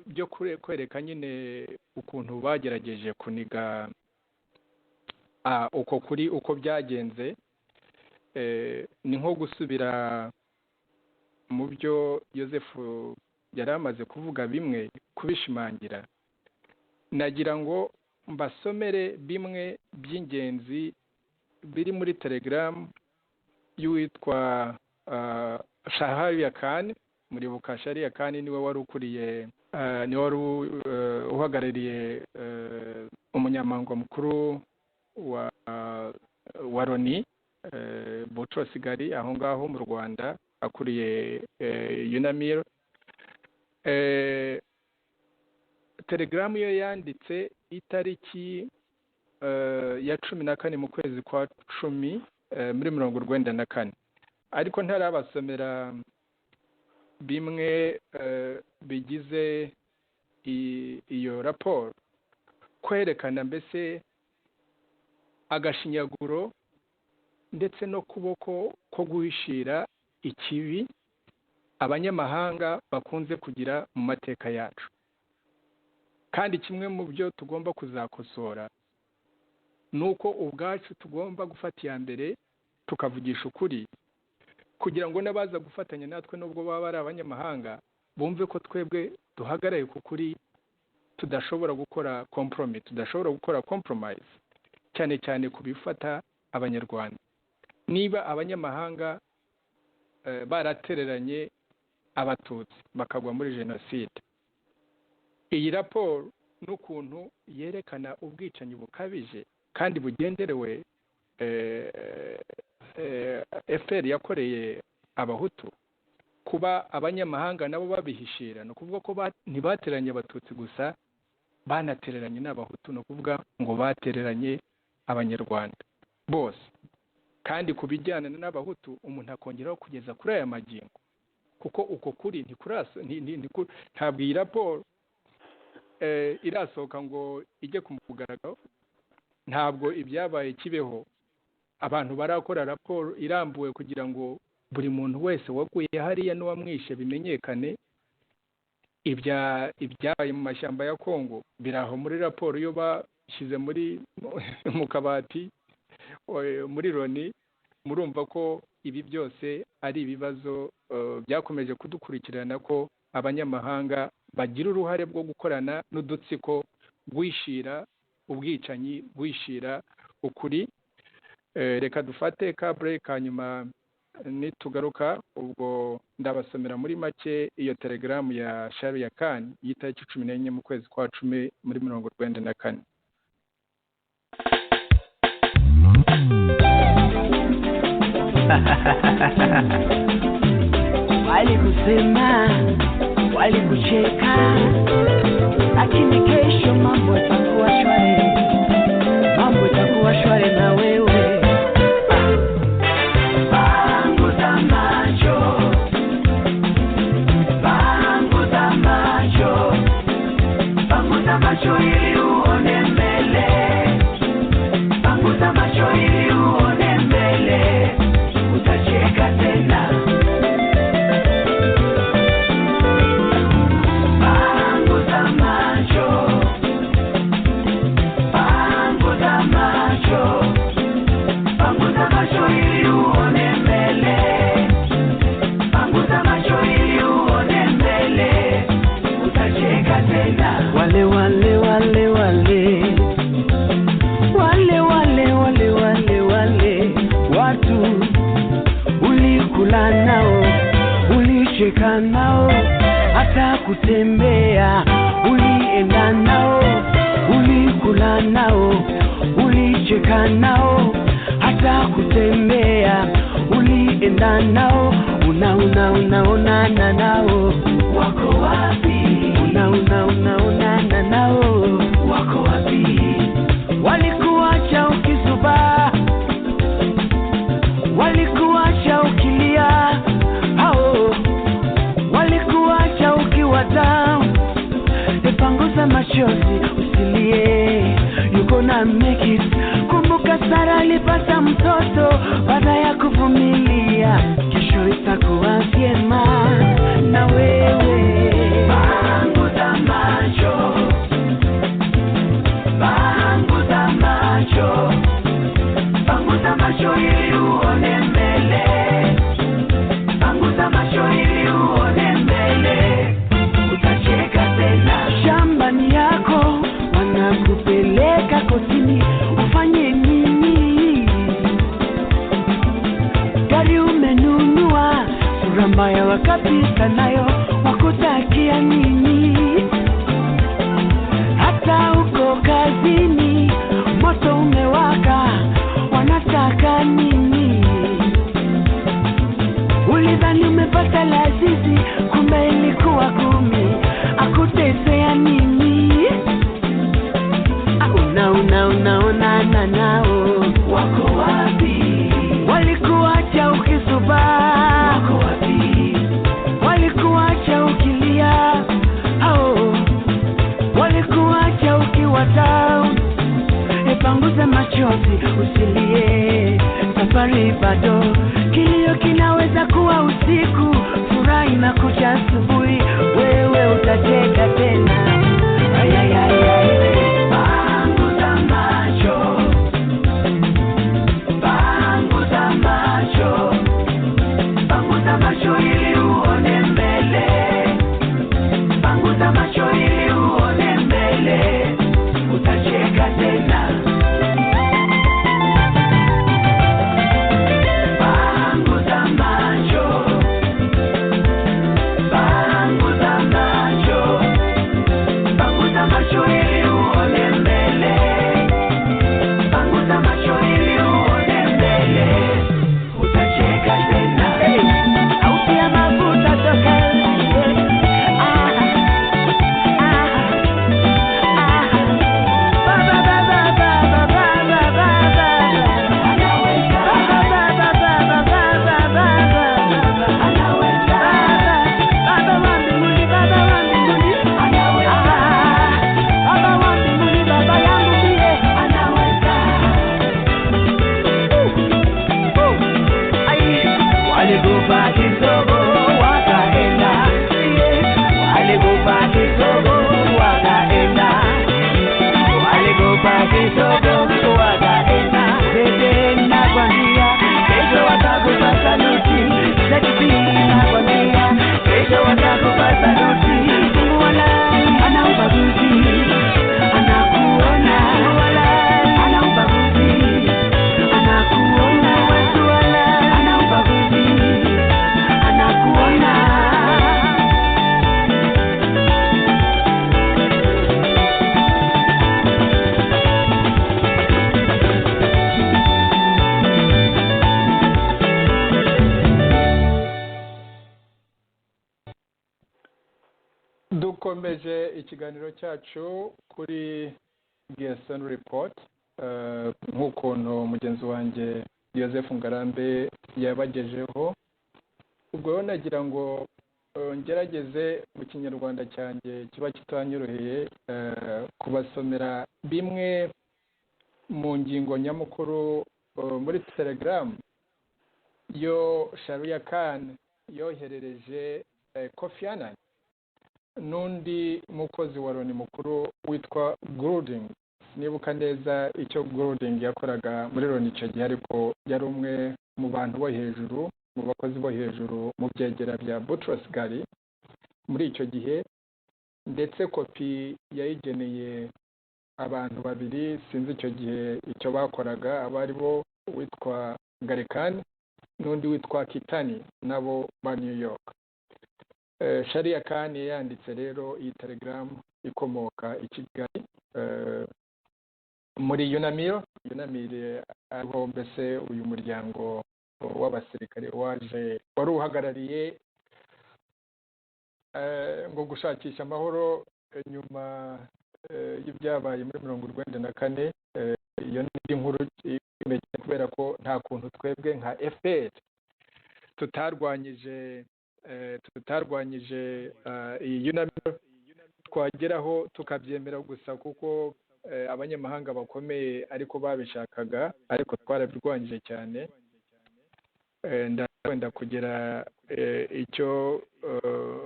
byo kwereka nyine ukuntu bagerageje kuniga uko byagenze, ni nko gusubira mu byo Joseph yari amaze kuvuga bimwe kubishimangira. Nagira ngo mbasomere bimwe by'ingenzi biri muri Telegram y'uwitwa Shaharia Khan. Muribuka Shaharia Khan niwe wari ukuriye niwe wari uhagarariye umunyamabanga mukuru wa Loni Boutros Ghali aho ngaho mu Rwanda, akuriye UNAMIR. Telegram yo yanditse itariki ya 14 mu kwezi kwa 10 muri 1994, ariko ntarabasomera bimwe bigize iyo raporo, kwerekana mbese agashinyaguro ndetse no kuboko ko guhishira ikibi abanyamahanga bakunze kugira mu mateka yacu. Kandi kimwe mu byo tugomba kuzakosora nuko ubwacu tugomba gufata iya mbere tukavugisha ukuri, kugira ngo n'abaza gufatanya natwe nubwo baba ari abanyamahanga bumve ko twebwe duhagaraye ku kuri, tudashobora gukora compromise, tudashobora gukora compromise, cyane cyane ku bifata abanyarwanda. Niba abanyamahanga baratereranye abatutsi bakagwa muri jenoside, iyi raporo n'ukuntu yerekana ubwicanyi bukabije kandi bugenderewe FPR yakoreye abahutu, kuba abanyamahanga nabo babihishira, no kuvuga ko ntibateranye abatutsi gusa, banatereranye n'abahutu, no kuvuga ngo batereranye abanyarwanda bose. Kandi kubijyana n'abahutu umuntu akongeraho kugeza kuri aya magingo, kuko uko kuri ntabwo iyi raporo irasohoka ngo ijye ku mugaragaro, ntabwo ibyabaye kibeho. Abantu barakora raporo irambuwe kugira ngo buri muntu wese waguye hariya n'uwamwishe bimenyekane. Ibyabaye mu mashyamba ya Kongo biraho muri raporo yo bashyize mu kabati muri Loni. Murumva ko ibi byose ari ibibazo byakomeje kudukurikirana, ko abanyamahanga bagira uruhare bwo gukorana n'udutsiko rwishira ubwicanyi, rwishira ukuri. Reka dufate ka break, hanyuma nitugaruka ubwo ndabasomera muri make iyo telegram ya Sharia Khan y'itariki 14 mu kwezi kwa 10 muri 1994. Walikusema, walikucheka, lakini kesho mambo yatakuwa shwari, mambo yatakuwa shwari na wewe. Panguza macho, panguza macho, panguza macho ili uone mbele, panguza macho ili uone mbele, utacheka tena. Ulicheka nao, hata kutembea ulienda nao, ulikula nao, ulicheka nao, hata kutembea ulienda nao. Unaonana nao, wako wapi? Unaonana nao, wako wapi? Walikuacha ukisuba, walikuacha ukilia, walikuacha ukiwa down. Panguza machozi usilie, you gonna make it. Kumbuka Sara alipata mtoto baada ya kuvumilia, kesho itakuwa vyema na wewe. Panguza macho, panguza macho, panguza macho ili uone mbele, panguza macho ili uone mbele, utacheka tena. Shambani yako wanakupeleka kotini, ufanye nini? Gari umenunua, sura mbaya wakapita nayo, wakutakia nini? Hata uko kazini, moto umewaka, wanataka nini? Ulidhani umepata lazizi, kumbe ilikuwa kumi, akutesea nini? Unaonana nao, wako wapi? Walikuacha ukisuba, wako wapi? Walikuacha ukilia, walikuacha ukiwa down. Panguza machozi usilie, safari bado, kilio kinaweza kuwa usiku, furaha inakuja asubuhi, wewe utacheka tena. Panguza macho, panguza macho, panguza macho ili uone mbele, panguza macho ili uone mbele, utacheka tena. Panguza macho, dukomeje ikiganiro cyacu kuri Gerson report nk'ukuntu mugenzi wanjye Joseph Ngarambe yabagejeho. Ubwo nagira ngo ngerageze mu kinyarwanda cyanjye kiba kitanyoroheye kubasomera bimwe mu ngingo nyamukuru muri Telegram yo Sharia Khan yoherereje Kofi Annan n'undi mukozi wa Loni mukuru witwa Golding. Nibuka neza icyo Golding yakoraga muri Loni icyo gihe, ariko yari umwe mu bantu bo hejuru, mu bakozi bo hejuru mu byegera bya Boutros Ghali muri icyo gihe, ndetse kopi yayigeneye abantu babiri, sinzi icyo gihe icyo bakoraga, abari bo witwa Ghali Khan n'undi witwa Kitani, nabo ba New York. Sharia Khan yanditse rero iyi Telegram ikomoka i Kigali muri Unamir aho mbese uyu muryango w'abasirikare wari uhagarariye ngo gushakisha amahoro nyuma y'ibyabaye muri 1994. Iyo ni inkuru imeze kubera ko nta kuntu twebwe nka FPR tutarwanyije iyi Unamir twageraho tukabyemera gusa kuko abanyamahanga bakomeye ariko babishakaga, ariko twarabirwanyije cyane. Ndakunda kugera icyo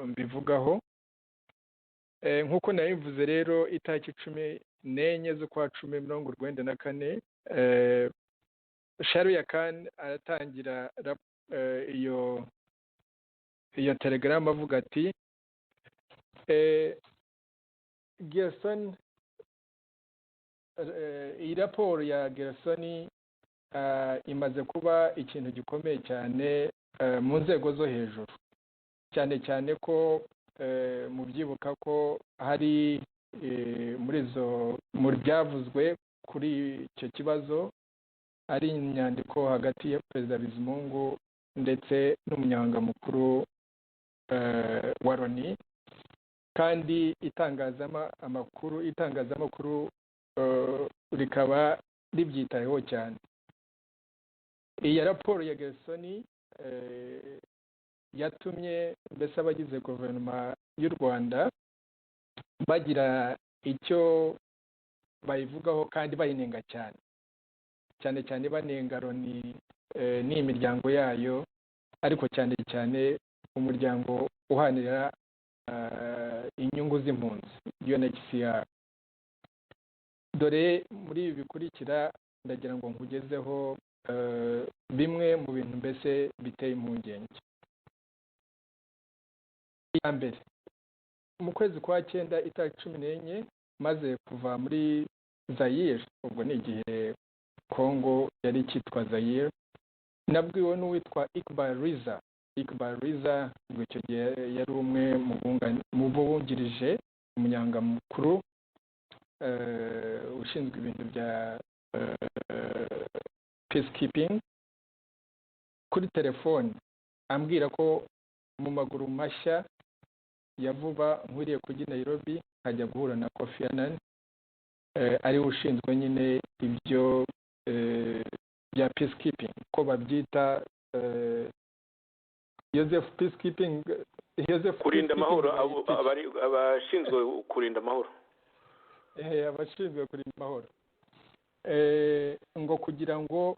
mbivugaho. Nk'uko nabivuze rero, itariki 14 z'ukwa 10/1994 Sharia Khan aratangira iyo Telegram avuga ati Gerson, iyi raporo ya Gerson imaze kuba ikintu gikomeye cyane mu nzego zo hejuru, cyane cyane ko mubyibuka ko hari muri byavuzwe kuri icyo kibazo ari inyandiko hagati ya Perezida Bizimungu ndetse n'umunyamabanga mukuru wa Loni, kandi itangazamakuru rikaba ribyitayeho cyane. Iyi raporo ya Gerson yatumye mbese abagize guverinoma y'u Rwanda bagira icyo bayivugaho kandi bayinenga cyane cyane banenga Loni n'imiryango yayo, ariko cyane cyane umuryango uhanira inyungu z'impunzi UNHCR. Dore muri ibi bikurikira ndagira ngo nkugezeho bimwe mu bintu mbese biteye impungenge. Iya mbere, mu kwezi kwa 9 itariki 14 maze kuva muri Zaire, ubwo ni igihe Congo yari cyitwa Zaire, nabwiwe n'uwitwa Iqbal Riza. Ubwo icyo gihe yari umwe mu bungirije umunyamabanga mukuru ushinzwe ibintu bya peacekeeping, kuri telefone ambwira ko mu maguru mashya ya vuba nkwiriye kujya Nairobi nkajya guhura na Kofi Annan, ari ushinzwe nyine ibyo bya peacekeeping, ko babyita Joseph peacekeeping, kurinda amahoro, abashinzwe kurinda amahoro. Abashinzwe kurinda amahoro, ngo kugira ngo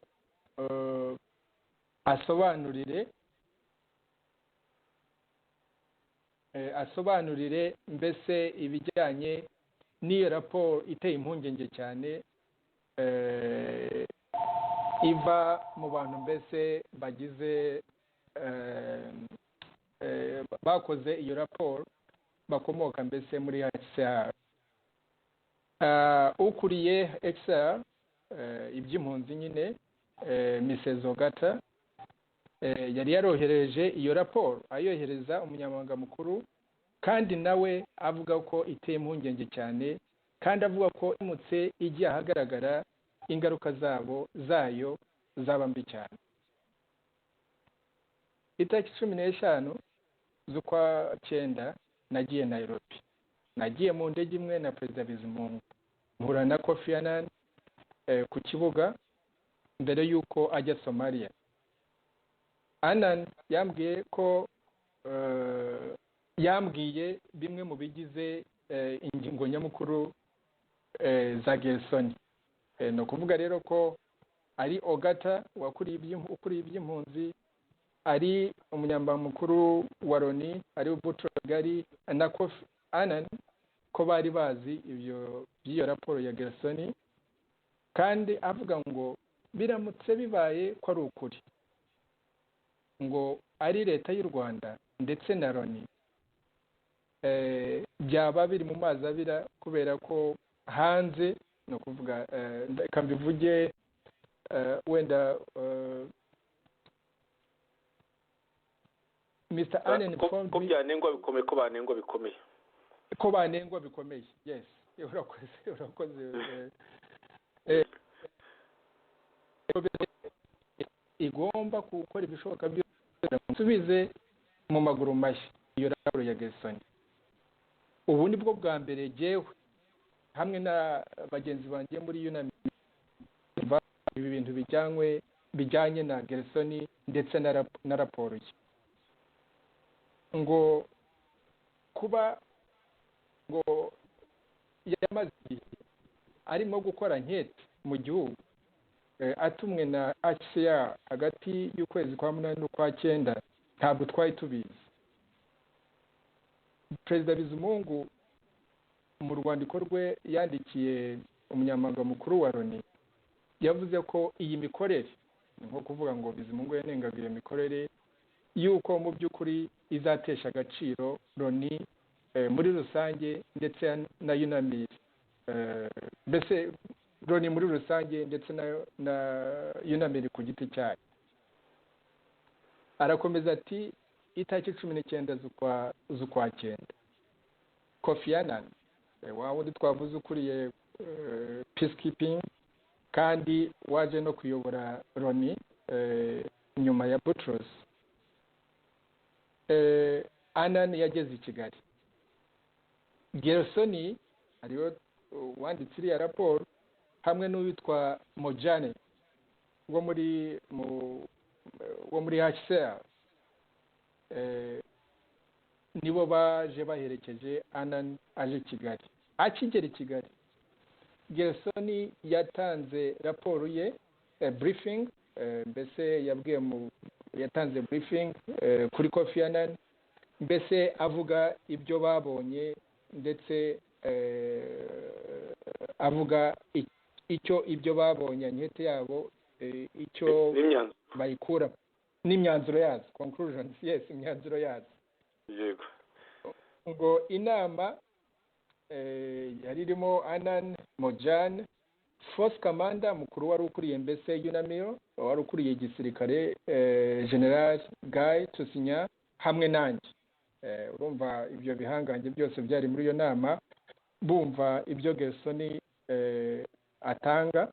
asobanurire mbese ibijyanye n'iyo raporo iteye impungenge cyane iva mu bantu mbese bagize bakoze iyo raporo bakomoka mbese muri HCR. Ukuriye HCR iby'impunzi nyine Mrs. Ogata yari yarohereje iyo raporo, ayohereza umunyamabanga mukuru, kandi nawe avuga ko iteye impungenge cyane, kandi avuga ko imutse igiye ahagaragara ingaruka zayo zaba mbi cyane. Itariki 15 z'ukwa 9 nagiye Nairobi nagiye mu ndege imwe na perezida Bizimungu mpura na Kofi Annan ku kibuga mbere y'uko ajya Somalia. Annan yambwiye ko yambwiye bimwe mu bigize ingingo nyamukuru za Gersony. No kuvuga rero ko ari Ogata ukuriye iby'impunzi, ari umunyamabanga mukuru wa Loni, ari Boutros Ghali na Kofi Annan, ko bari bazi by'iyo raporo ya Gersony, kandi avuga ngo biramutse bibaye ko ari ukuri, ngo ari leta y'u Rwanda ndetse na Loni byaba biri mu mazi abira, kubera ko hanze no kuvuga reka mbivuge wenda Mr. Annan ko byanengwa bikomeye, ko banengwa bikomeye. Yes, urakoze. Igomba gukora ibishoboka byose nsubize mu maguru mashya iyo raporo ya Gersony. Ubu ni bwo bwa mbere jewe hamwe na bagenzi banjye muri UNAMID ibi bintu bijyanye na Gersony ndetse na raporo ye, ngo kuba ngo yamaze igihe arimo gukora nkete mu gihugu atumwe na HCR hagati y'ukwezi kwa 8 n'ukwa 9, ntabwo twari tubizi. Perezida Bizimungu mu rwandiko rwe yandikiye umunyamabanga mukuru wa Loni yavuze ko iyi mikorere, nko kuvuga ngo Bizimungu yanengaga iyo mikorere, yuko mu by'ukuri izatesha agaciro Loni muri rusange ndetse na UNAMID, mbese Loni muri rusange ndetse na UNAMID ku giti cyayo. Arakomeza ati itariki 19 z'ukwa 9 Kofi Annan wa wundi twavuze ukuriye peacekeeping kandi waje no kuyobora Loni nyuma ya Boutros, Annan yageze i Kigali. Gersony ariyo wanditse iriya raporo hamwe n'uwitwa Mojane wo muri HCR, nibo baje baherekeje Annan aje Kigali. Akigera i Kigali, Gersony yatanze raporo ye, briefing, mbese yatanze briefing kuri Kofi Annan, mbese avuga ibyo babonye ndetse avuga ibyo babonye nkete yabo, icyo bayikura n'imyanzuro yazo, conclusions. Yes, imyanzuro yazo. Yego. Ngo inama yari irimo Annan, Mojane, Force Commander mukuru wari ukuriye mbese UNAMIR, wari ukuriye igisirikare General Guy Tusinya, hamwe nanjye. Urumva ibyo bihangange byose byari muri iyo nama, bumva ibyo Gersony atanga.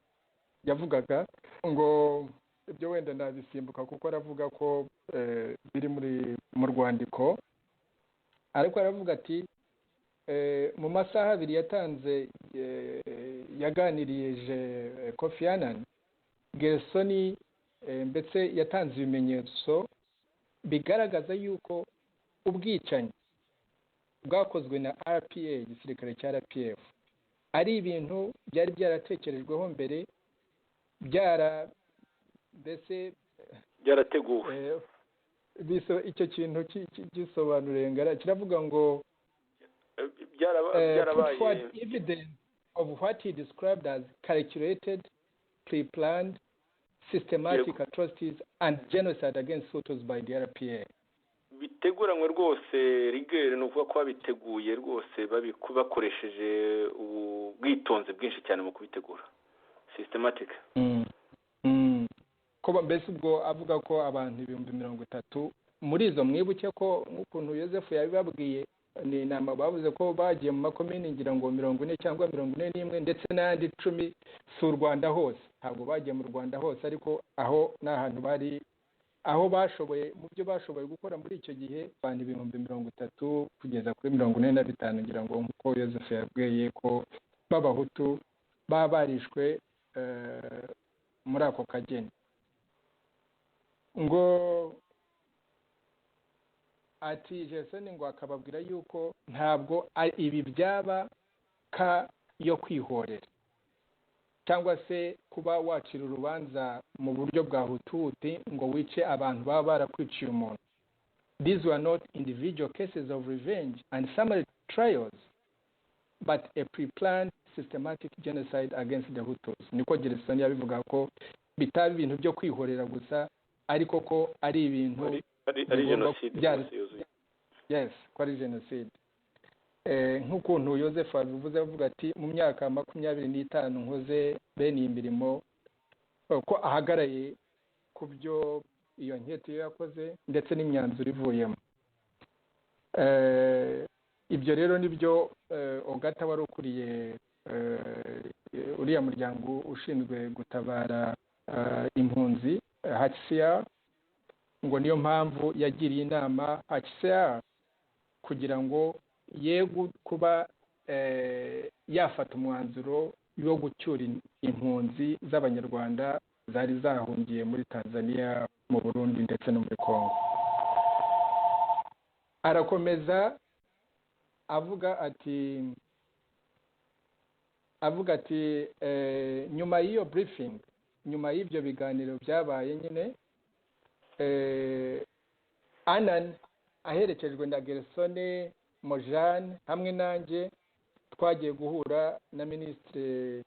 Yavugaga ngo ibyo wenda nabisimbuka kuko aravuga ko biri mu rwandiko, ariko aravuga ati mu masaha 2 yatanze yaganirije Kofi Annan, Gersony mbese yatanze ibimenyetso bigaragaza yuko ubwicanyi bwakozwe na RPA, igisirikare cya RPF, ari ibintu byari byaratekerejweho mbere, mbese byarateguwe. Icyo kintu gisobanura ngara kiravuga ngo byarabaye evidence of what he described as calculated, pre-planned, systematic atrocities and genocide against Hutus by the RPA. Biteguranywe rwose rigere, no kuvuga ko babiteguye rwose bakoresheje ubwitonzi bwinshi cyane mu kubitegura, systematic. Ko mbese ubwo avuga ko abantu 30,000 muri izo, mwibuke ko nk'ukuntu Yosefu yabibabwiye, ni inama bavuze ko bagiye mu makomini ngira ngo 40 cyangwa 41, ndetse n'andi 10 si u Rwanda hose, ntabwo bagiye mu Rwanda hose, ariko aho n'ahantu bari aho bashoboye mu byo bashoboye gukora muri icyo gihe abantu 30,000 kugeza kuri 45 ngira ngo nk'uko Yozefu yabwiye ko b'abahutu baba barishwe muri ako kageni ngo ati Jason ngo akababwira yuko ntabwo ibi byaba ka yo kwihorera cyangwa se kuba wacira urubanza mu buryo bwa hututi ngo wice abantu baba barakwiciye umuntu. These were not individual cases of revenge and summary trials, but a pre-planned systematic genocide against the Hutus. Niko Gerson yabivuga ko bitaba ibintu byo kwihorera gusa ariko ko ari ibintu ari genocide. Yes, ko ari genocide. Nk'ukuntu Yozefu abivuze avuga ati mu myaka 25 nkoze bene iyi mirimo ko ahagaraye ku byo iyo nkete yakoze ndetse n'imyanzuro ivuyemo. Ibyo rero nibyo Ogata wari ukuriye uriya muryango ushinzwe gutabara impunzi HCR ngo niyo mpamvu yagiriye inama HCR kugira ngo yego kuba yafata umwanzuro wo gucyura impunzi z'abanyarwanda zari zahungiye muri Tanzania, mu Burundi ndetse no muri Kongo. Arakomeza avuga ati nyuma y'iyo briefing, nyuma y'ibyo biganiro byabaye nyine Anan aherekejwe na Gersone Mojane hamwe nanjye twagiye guhura na Minisitiri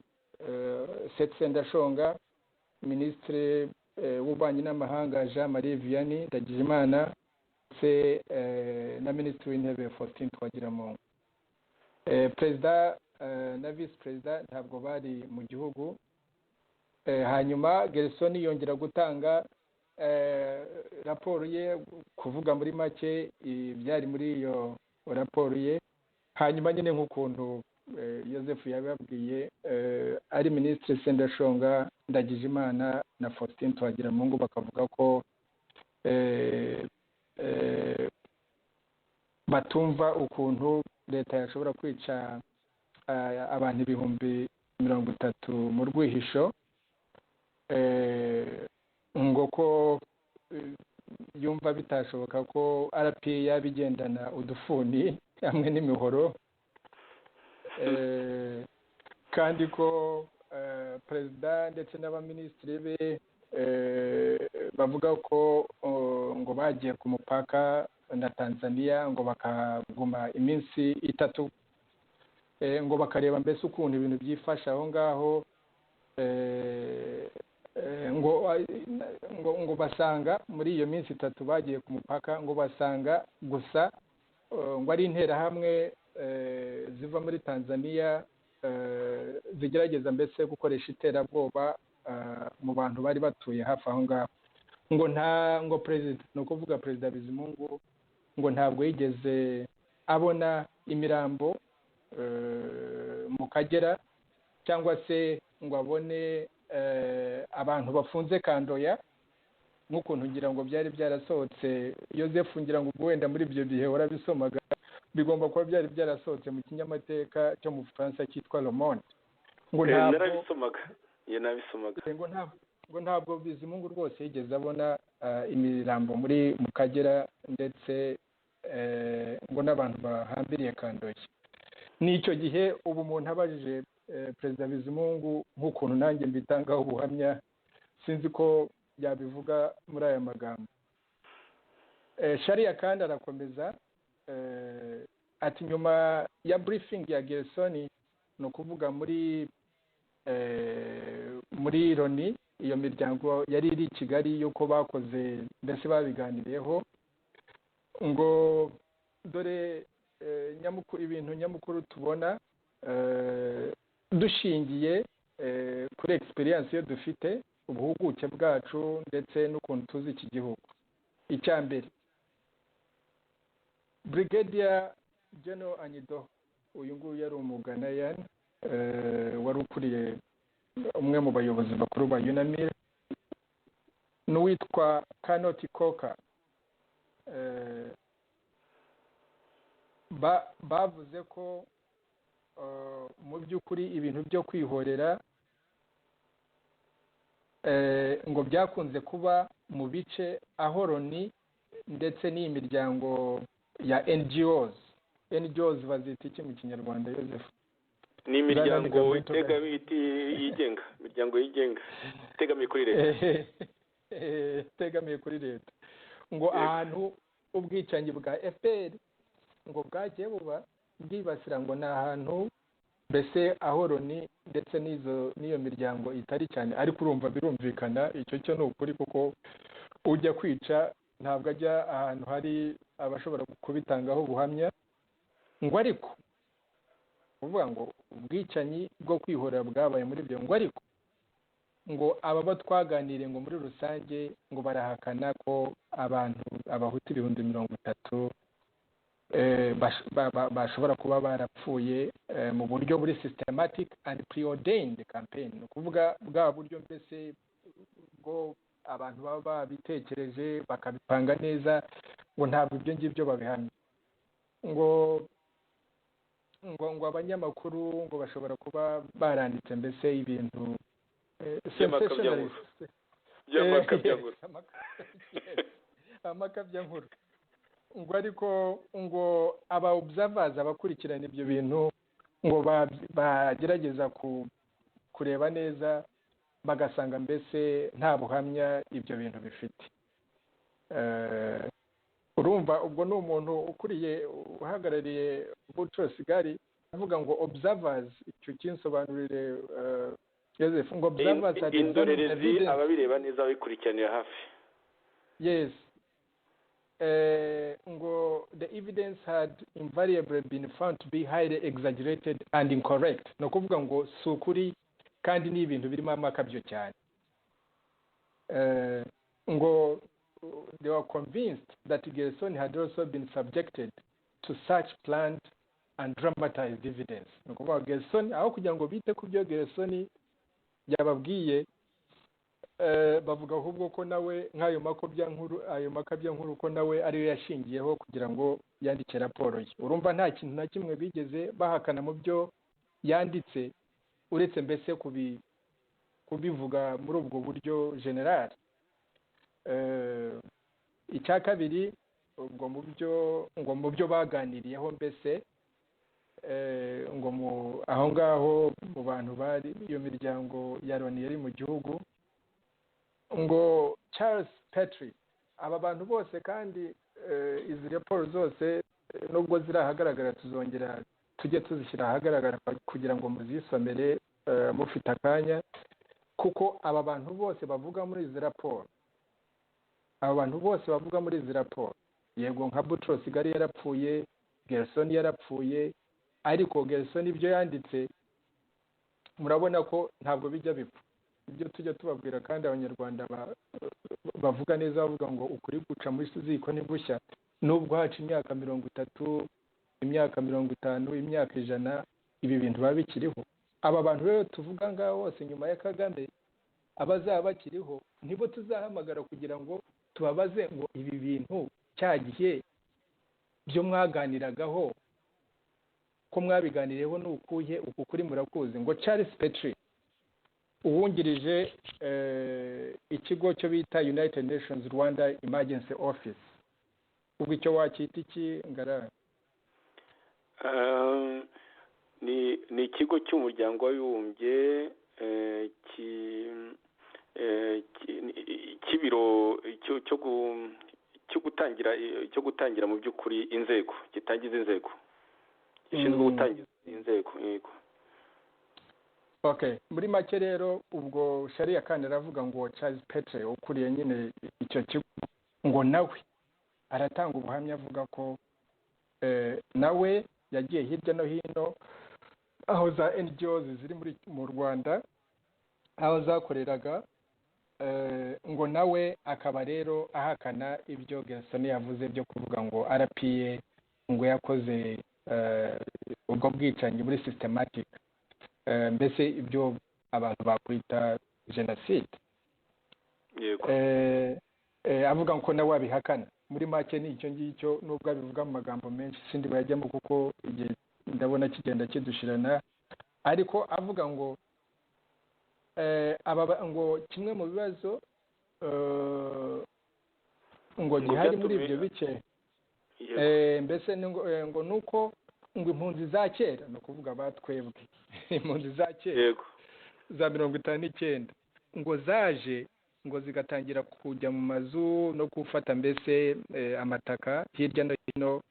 Sendashonga, Minisitiri w'ububanyi n'amahanga Jean Marie Vianney Ndagijimana se na Minisitiri w'Intebe Faustin Twagiramungu. Perezida na Vice Perezida ntabwo bari mu gihugu. Hanyuma Gersone yongera gutanga raporo ye, kuvuga muri make byari muri iyo raporo ye. Hanyuma nyine nk'ukuntu Yozefu yababwiye ari Minisitiri Sendashonga, Ndagijimana na Faustin Twagiramungu bakavuga ko batumva ukuntu leta yashobora kwica abantu 30,000 mu rwihisho, ngo ko yumva bitashoboka ko RPA yabigendana udufuni hamwe n'imihoro, kandi ko perezida ndetse n'abaminisitiri be bavuga ko ngo bagiye ku mupaka na Tanzania ngo bakaguma iminsi 3 ngo bakareba mbese ukuntu ibintu byifasha aho ngaho, ngo basanga muri iyo minsi 3 bagiye ku mupaka ngo basanga gusa ngo ari interahamwe ziva muri Tanzania zigerageza mbese gukoresha iterabwoba mu bantu bari batuye hafi aho ngaho. Ngo perezida, ni ukuvuga Perezida Bizimungu, ngo ntabwo yigeze abona imirambo mu Kagera cyangwa se ngo abone abantu bafunze Kandoya nk'ukuntu ngira ngo byari byarasohotse. Yozefu ngira ngo wenda muri ibyo bihe warabisomaga, bigomba kuba byari byarasohotse mu kinyamateka cyo mu Faransa cyitwa Le Monde. Ngo ntabwo Bizimungu rwose yigeze abona imirambo mu Kagera ndetse ngo n'abantu bahambiriye Kandoya. N'icyo gihe ubu umuntu abajije Perezida Bizimungu nk'ukuntu nanjye mbitangaho ubuhamya, sinzi ko yabivuga muri aya magambo. Sharia kandi arakomeza ati nyuma ya briefing ya Gersone, no kuvuga muri Loni, iyo miryango yari iri Kigali yuko bakoze mbese babiganiriyeho, ngo dore ibintu nyamukuru tubona dushingiye kuri experience yo dufite, ubuhuguke bwacu ndetse n'ukuntu tuzi iki gihugu. Icya mbere, Brigadier General Anyido, uyu nguyu yari Umughanaian wari ukuriye umwe mu bayobozi bakuru ba UNAMIR, n'uwitwa Kanoti Koka bavuze ko mu by'ukuri ibintu byo kwihorera ngo byakunze kuba mu bice aho Loni ndetse n'iyi miryango ya NGOs bazita iki mu kinyarwanda Joseph? Ni imiryango yigenga, imiryango yigenga itegamiye kuri leta. Itegamiye kuri leta ngo ahantu ubwicanyi bwa FPR ngo bwagiye buba bwibasira ngo ni ahantu mbese aho Loni ndetse n'iyo miryango itari cyane, ariko urumva birumvikana icyo cyo ni ukuri, kuko ujya kwica ntabwo ajya ahantu hari abashobora kubitangaho ubuhamya. Ngo ariko uvuga ngo ubwicanyi bwo kwihorera bwabaye muri ibyo, ngo ariko ngo aba twaganiriye ngo muri rusange ngo barahakana ko abahutu 30,000 bashobora kuba barapfuye mu buryo buri systematic and preordained campaign. Ni ukuvuga bwa buryo mbese bwo abantu baba babitekereje bakabipanga neza, ngo ntabwo ibyo ngibyo babihamya. ngo abanyamakuru ngo bashobora kuba baranditse mbese ibintu amakabyankuru, ngo ariko ngo aba observers abakurikirana ibyo bintu ngo bagerageza kureba neza bagasanga mbese nta buhamya ibyo bintu bifite. Urumva ubwo ni umuntu ukuriye uhagarariye Boutros Ghali avuga ngo observers, icyo kinsobanurire Joseph, ngo observers are indorerezi ababireba neza babikurikiranira hafi. Yes. Ngo the evidence had invariably been found to be highly exaggerated and incorrect. No kuvuga ngo sukuri kandi ni ibintu birimo amakabyo cyane. Ngo they were convinced that Gerson had also been subjected to such planned and dramatized evidence. No kuvuga Gerson aho kugira ngo bite ku byo Gerson yababwiye, bavuga ahubwo ko nawe nk'ayo makabya nkuru ko nawe ariyo yashingiyeho kugira ngo yandike raporo ye. Urumva nta kintu na kimwe bigeze bahakana mu byo yanditse uretse mbese kubivuga muri ubwo buryo general. Icya kabiri ngo mu byo baganiriyeho mbese ngo aho ngaho mu bantu bari iyo miryango ya Loni yari mu gihugu, ngo Charles Petrie, aba bantu bose kandi izi raporo zose nubwo ziri ahagaragara tuzongera tujye tuzishyira ahagaragara kugira ngo muzisomere mufite akanya, kuko aba bantu bose bavuga muri izi raporo, yego nka Boutros Ghali yarapfuye, Gerson yarapfuye, ariko Gerson ibyo yanditse murabona ko ntabwo bijya bipfa. Ibyo tujya tubabwira kandi abanyarwanda bavuga neza, bavuga ngo ukuri guca muri ziko ni bushya, nubwo haca imyaka 30, imyaka 50, imyaka 100, ibi bintu baba bikiriho. Aba bantu rero tuvuga ngaho bose nyuma ya Kagame abazaba bakiriho nibo tuzahamagara kugira ngo tubabaze ngo ibi bintu cyagiye byo mwaganiragaho ko mwabiganireho n'ukuye uku kuri murakuzi. Ngo Charles Petrie uwungirije ikigo cyo bita United Nations Rwanda Emergency Office, ubwo icyo wakita iki Ngara? ni ikigo cy'umuryango w'abibumbye cy'ibiro cyo gutangira mu by'ukuri inzego, gitangiza inzego, gishinzwe gutangiza inzego. Yego. Okay, muri make rero ubwo Sharia kandi aravuga ngo Charles Petrie ukuriye nyine icyo kigo ngo nawe aratanga ubuhamya avuga ko nawe yagiye hirya no hino aho za NGOs ziri mu Rwanda aho zakoreraga, ngo nawe akaba rero ahakana ibyo Gerson yavuze byo kuvuga ngo RPA ngo yakoze ubwo bwicanyi muri systematic, mbese ibyo abantu bakwita genocide. yego avuga ko nawe abihakana. Muri make ni icyo ngicyo, nubwo abivuga mu magambo menshi sindi bayajyamo kuko igihe ndabona kigenda kidushirana, ariko avuga ngo ngo kimwe mu bibazo ngo gihari muri ibyo bice mbese ngo nuko ngo impunzi za kera, no kuvuga batwebwe impunzi za kera za 59 ngo zaje ngo zigatangira kujya mu mazu no gufata mbese amataka hirya no hino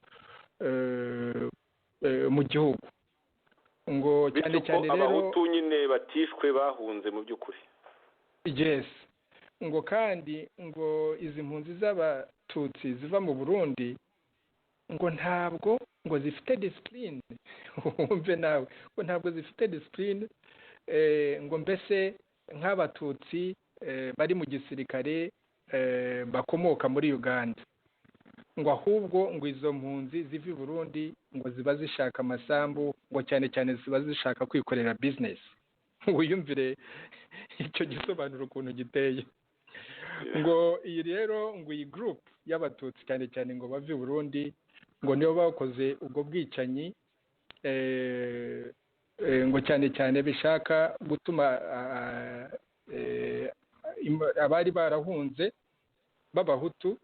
mu gihugu, ngo cyane cyane rero abahutu nyine batishwe bahunze mu by'ukuri. Yes, ngo kandi ngo izi mpunzi z'abatutsi ziva mu Burundi ngo ntabwo ngo zifite discipline wumve nawe ngo ntabwo zifite discipline, ngo mbese nk'abatutsi bari mu gisirikare bakomoka muri Uganda, ngo ahubwo ngo izo mpunzi ziva i Burundi ngo ziba zishaka amasambu, ngo cyane cyane ziba zishaka kwikorera business. Wiyumvire icyo gisobanuro ukuntu giteye. Ngo iyi rero ngo iyi group y'abatutsi cyane cyane ngo bava i Burundi ngo nibo bakoze ubwo bwicanyi, ngo cyane cyane bishaka gutuma abari barahunze b'abahutu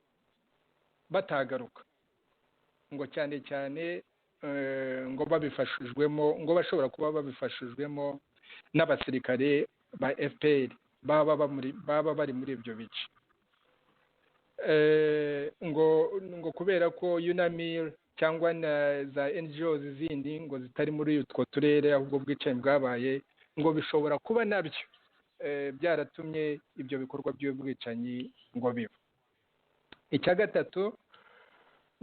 batagaruka, ngo cyane cyane ngo babifashijwemo, ngo bashobora kuba babifashijwemo n'abasirikare ba FPR baba bari muri ibyo bice. Ngo kubera ko UNAMIR cyangwa na za NGOs zindi ngo zitari muri utwo turere ahubwo bwicanyi bwabaye, ngo bishobora kuba nabyo byaratumye ibyo bikorwa by'ubwicanyi ngo biba. Icya gatatu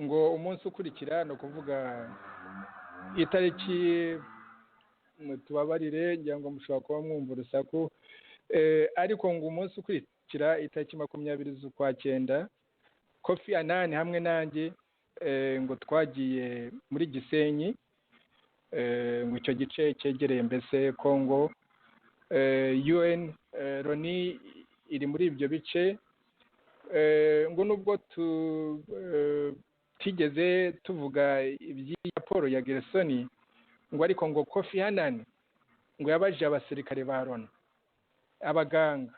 ngo umunsi ukurikira no kuvuga itariki, tubabarire ngira ngo mushobora kuba mwumva urusaku, ariko ngo umunsi ukurikira itariki 20 z'ukwa cyenda, Kofi Annan hamwe nanjye ngo twagiye muri Gisenyi, ngo icyo gice cyegereye mbese Congo, UN Loni iri muri ibyo bice, ngo nubwo tigeze tuvuga iby'iya Paul ya Gersoni, ngo ariko ngo Kofi Annan ngo yabajije abasirikare ba Loni, abaganga,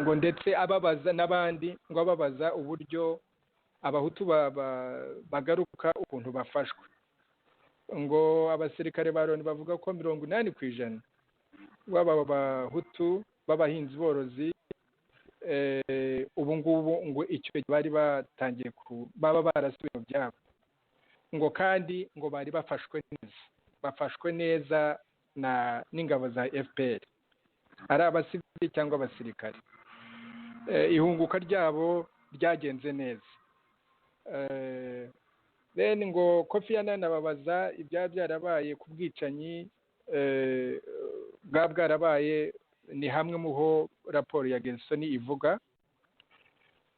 ngo ndetse ababaza n'abandi, ngo ababaza uburyo abahutu bagaruka ukuntu bafashwe. Ngo abasirikare ba Loni bavuga ko 80% baba bahutu b'abahinzi borozi ubu ngubu ngo icyo bari batangiye baba barasubiye mu byabo, ngo kandi ngo bari bafashwe neza n'ingabo za FPR, ari abasivili cyangwa abasirikare. Ihunguka ryabo ryagenze neza. Then ngo Kofi Annan ababaza byarabaye ku bwicanyi bwarabaye, ni hamwe muho raporo ya Gersoni ivuga.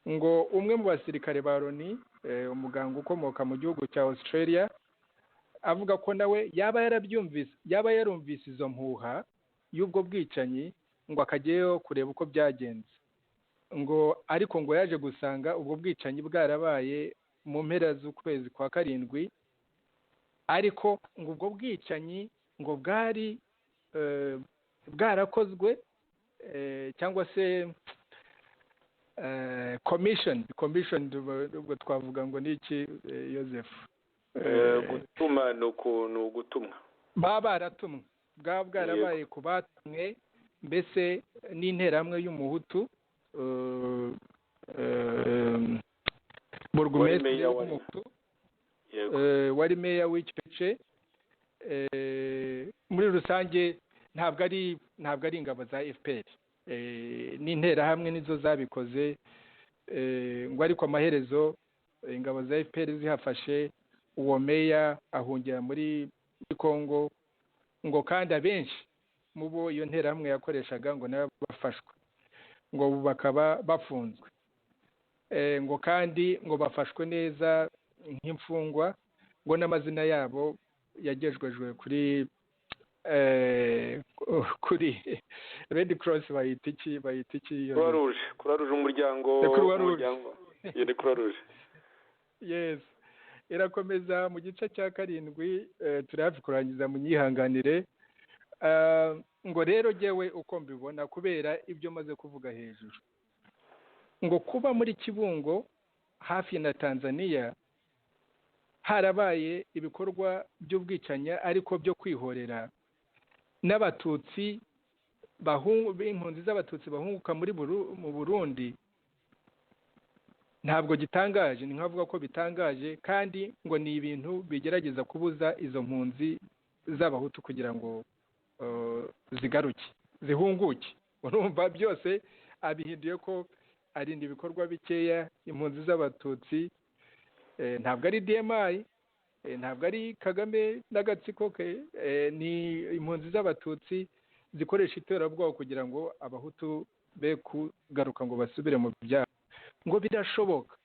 Ngo umwe mu basirikare ba Loni, umuganga ukomoka mu gihugu cya Australia, avuga ko nawe yaba yarumvise izo mpuha y'ubwo bwicanyi, ngo akajyayo kureba uko byagenze. Ngo ariko ngo yaje gusanga ubwo bwicanyi bwarabaye mu mpera z'ukwezi kwa 7, ariko ngo ubwo bwicanyi ngo bwari bwarakozwe cyangwa se commission ubwo twavuga ngo niki Joseph, gutuma no gutumwa, baratumwe, bwarabaye ku batumwe mbese n'interahamwe y'umuhutu, burugumesitiri w'umuhutu wari meya w'icyo gice. Muri rusange ntabwo ari ingabo za FPR, n'interahamwe nizo zabikoze. Ngo ariko amaherezo ingabo za FPR zihafashe uwo meya ahungira muri Congo, ngo kandi abenshi mu bo iyo nterahamwe yakoreshaga ngo nabo bafashwe, ngo bakaba bafunzwe. Ngo kandi ngo bafashwe neza nk'imfungwa, ngo n'amazina yabo yagejejwe kuri kuri Red Cross bayita iki Croix Rouge umuryango yene Croix Rouge. Yes, irakomeza mu gice cya 7 turi hafi kurangiza mu nyihanganire. Ngo rero jewe uko mbibona kubera ibyo maze kuvuga hejuru, ngo kuba muri Kibungo hafi na Tanzania harabaye ibikorwa by'ubwicanya ariko byo kwihorera n'abatutsi impunzi z'abatutsi bahunguka mu Burundi, ntabwo gitangaje. Ni nkavuga ko bitangaje, kandi ngo ni ibintu bigerageza kubuza izo mpunzi z'abahutu kugira ngo zigaruke zihunguke. Urumva byose abihinduye ko arinda ibikorwa bikeya impunzi z'abatutsi. Ntabwo ari DMI, ntabwo ari Kagame n'agatsiko ke, ni impunzi z'abatutsi zikoresha iterabwoba kugira ngo abahutu be kugaruka ngo basubire mu byabo. Ngo birashoboka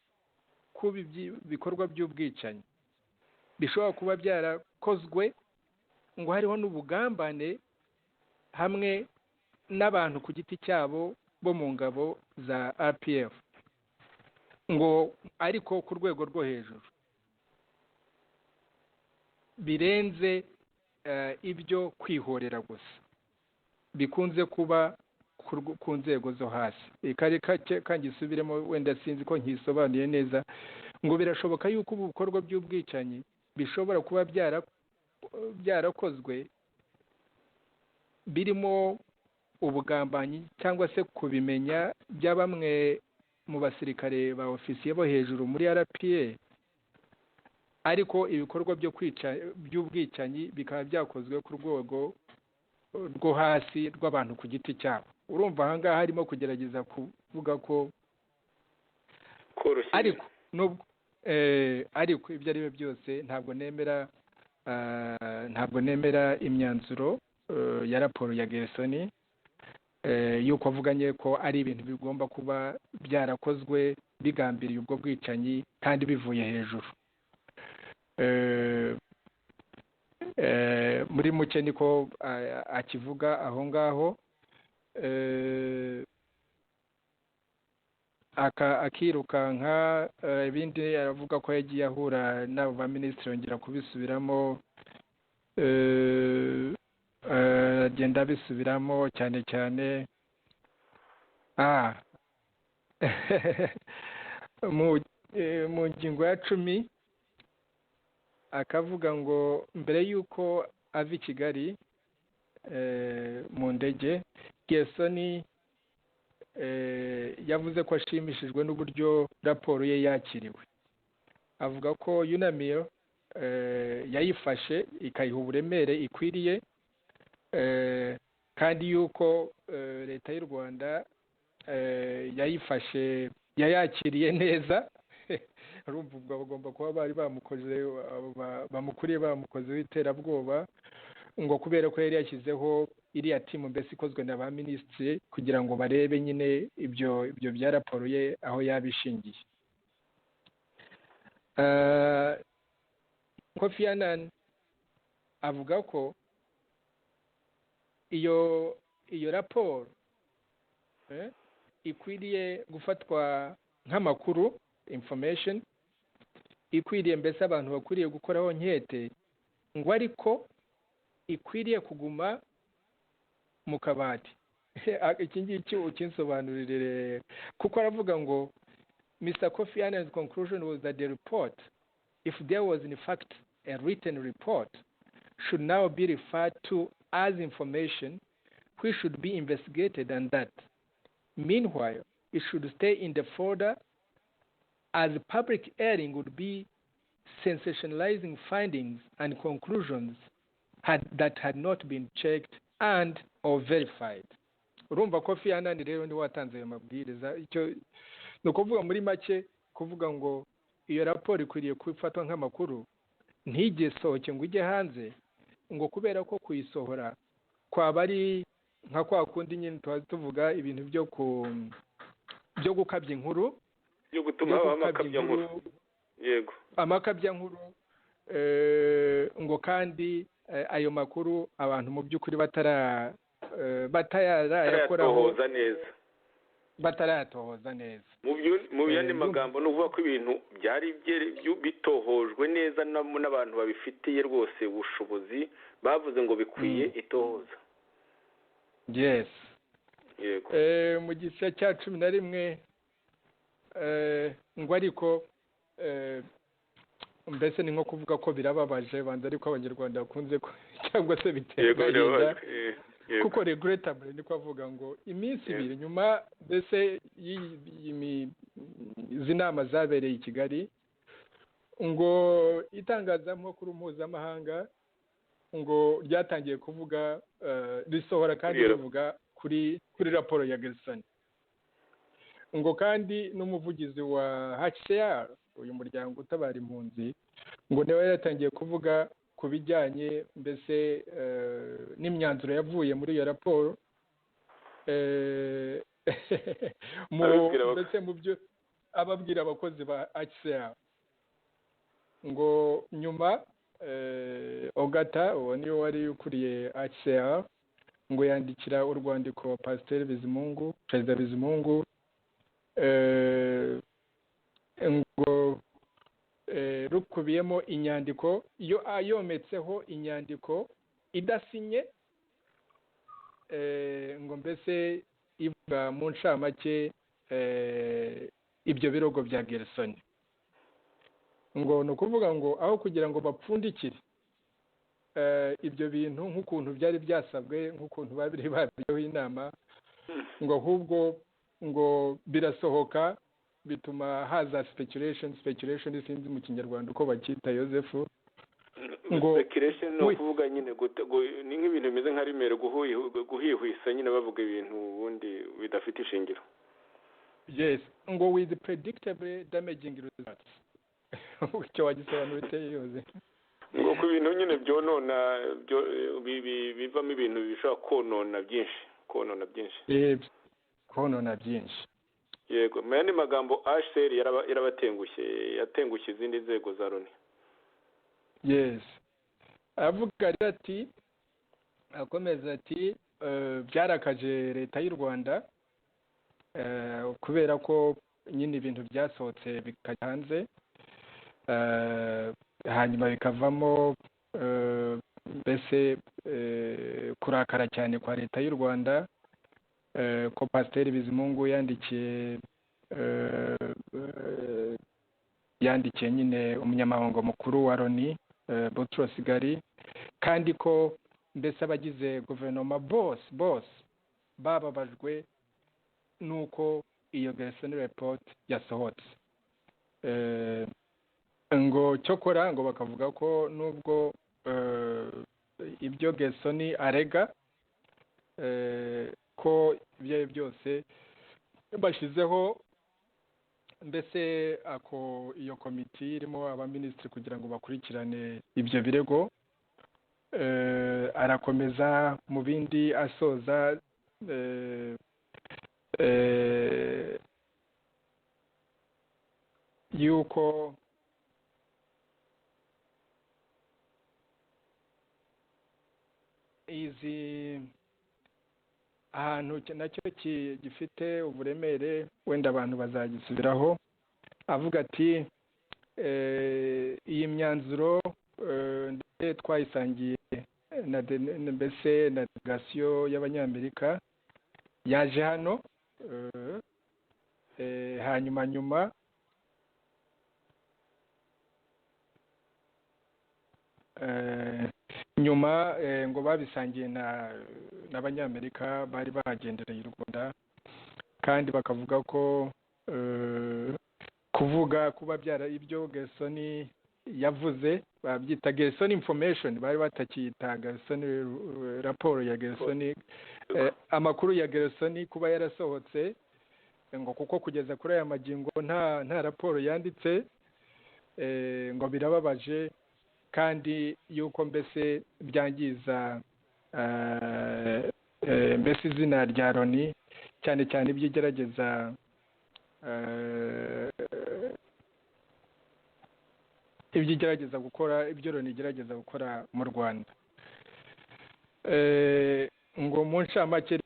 kuba ibikorwa by'ubwicanyi bishobora kuba byarakozwe, ngo hariho n'ubugambane hamwe n'abantu ku giti cyabo bo mu ngabo za RPF, ngo ariko ku rwego rwo hejuru birenze ibyo kwihorera gusa bikunze kuba ku nzego zo hasi. Kangisubiremo wenda sinzi ko nkisobanuye neza. Ngo birashoboka yuko ubu bikorwa by'ubwicanyi bishobora kuba byarakozwe birimo ubugambanyi cyangwa se kubimenya bya bamwe mu basirikare ba ofisiye bo hejuru muri RPA, ariko ibikorwa by'ubwicanyi bikaba byakozwe ku rwego rwo hasi rw'abantu ku giti cyabo. Urumva ahangaha harimo kugerageza kuvuga ko ariko ibyo ari byo byose ntabwo nemera imyanzuro ya raporo ya Gersony yuko avuganye ko ari ibintu bigomba kuba byarakozwe bigambiriye ubwo bwicanyi kandi bivuye hejuru. Muri muke niko akivuga aho ngaho. Akirukanka ibindi aravuga ko yagiye ahura n'abo ba minisitiri, yongera kubisubiramo, agenda abisubiramo cyane cyane. Mu ngingo ya 10 akavuga ngo mbere y'uko ava i Kigali mu ndege, Gersony yavuze ko ashimishijwe n'uburyo raporo ye yakiriwe. Avuga ko UNAMIR yayifashe ikayiha uburemere ikwiriye, kandi yuko leta y'u Rwanda yayakiriye neza. Urumva ubwo bagomba kuba bari bamukuriye bamukozeho iterabwoba, ngo kubera ko yari yashyizeho iriya timu mbese ikozwe na ba minisitiri kugira ngo barebe nyine ibyo bya raporo ye aho yabishingiye. Kofi Annan avuga ko iyo raporo ikwiriye gufatwa nk'amakuru, information ikwiriye mbese abantu bakwiriye gukoraho nkete, ngo ariko ikwiriye kuguma mu kabati. Iki ngiki ukinsobanurire, kuko aravuga ngo Mr. Kofi Annan's conclusion was that the report, if there was in fact a written report, should now be referred to as information which should be investigated, and that meanwhile it should stay in the folder as public airing would be sensationalizing findings and conclusions that had not been checked and or verified. Urumva Kofi Annan rero ni watanze ayo mabwiriza. Icyo ni ukuvuga muri make kuvuga ngo iyo raporo ikwiriye kufatwa nk'amakuru, ntigesohoke ngo ijye hanze, ngo kubera ko kuyisohora kwaba ari nka kwa kundi nyine tuvuga ibintu byo gukabya inkuru, yo gutuma amakabya nkuru. Yego, amakabya nkuru ngo kandi ayo makuru abantu mu by'ukuri batarayatohoza neza mu yandi magambo ni ukuvuga ko ibintu byari bitohojwe neza n'abantu babifitiye rwose ubushobozi bavuze ngo bikwiye itohoza. yes yego mu gice cya 11 ngo ariko mbese ni nko kuvuga ko birababaje banza ariko abanyarwanda bakunze cyangwa se biterwa kuko regrettable niko avuga ngo iminsi ibiri nyuma mbese izi nama zabereye i Kigali ngo itangazamakuru mpuzamahanga ngo ryatangiye kuvuga risohora kandi rivuga kuri raporo ya Gersony ngo kandi n'umuvugizi wa HCR uyu muryango utabara impunzi ngo nawe yatangiye kuvuga ku bijyanye mbese n'imyanzuro yavuye muri iyo raporo mbese mu byo ababwira abakozi ba HCR ngo nyuma Ogata uwo niwe wari ukuriye HCR ngo yandikira urwandiko Pasiteri Bizimungu Perezida Bizimungu ngo rukubiyemo inyandiko yometseho inyandiko idasinye ngo mbese ivuga mu ncamake ibyo birogo bya Gersony ngo ni ukuvuga ngo aho kugira ngo bapfundikire ibyo bintu nk'ukuntu byari byasabwe nk'ukuntu babiri babiyeho inama ngo ahubwo ngo birasohoka bituma haza speculation sinzi mu kinyarwanda uko bacyita Joseph ngo speculation no kuvuga nyine ni nk'ibintu bimeze nka rimero guhihwisa nyine bavuga ibintu ubundi bidafite ishingiro. Yes ngo with predictable damaging results icyo wagisobanura uteye yose ngo ku bintu nyine byonona bivamo ibintu bishobora konona byinshi yego mu yandi magambo HCR yatengushye izindi nzego za Loni. yes avuga ati akomeza ati byarakaje leta y'u Rwanda kubera ko nyine ibintu byasohotse bikajya hanze hanyuma bikavamo mbese kurakara cyane kwa leta y'u Rwanda ko Pasiteri Bizimungu yandikiye nyine umunyamabanga mukuru wa Loni Boutros Ghali kandi ko mbese abagize guverinoma bose bababajwe nuko iyo Gersony report yasohotse ngo cyokora ngo bakavuga ko nubwo ibyo Gersony arega ko ibyo byose bashyizeho mbese iyo komite irimo abaminisitiri kugira ngo bakurikirane ibyo birego arakomeza mu bindi asoza yuko izi ahantu nacyo gifite uburemere wenda abantu bazagisubiraho avuga ati iyi myanzuro ndetse twayisangiye mbese na delegasiyo y'abanyamerika yaje hano hanyuma nyuma ngo babisangiye n'abanyamerika bari bagendereye u Rwanda kandi bakavuga ko kuba byara ibyo Gersony yavuze babyita Gersony information bari batakiyita Gersony raporo ya Gersony amakuru ya Gersony kuba yarasohotse ngo kuko kugeza kuri aya magingo nta raporo yanditse ngo birababaje kandi yuko mbese byangiza mbese izina rya Loni cyane cyane ibyigerageza ibyo igerageza gukora, ibyo Loni igerageza gukora mu Rwanda. Ngo mu ncamake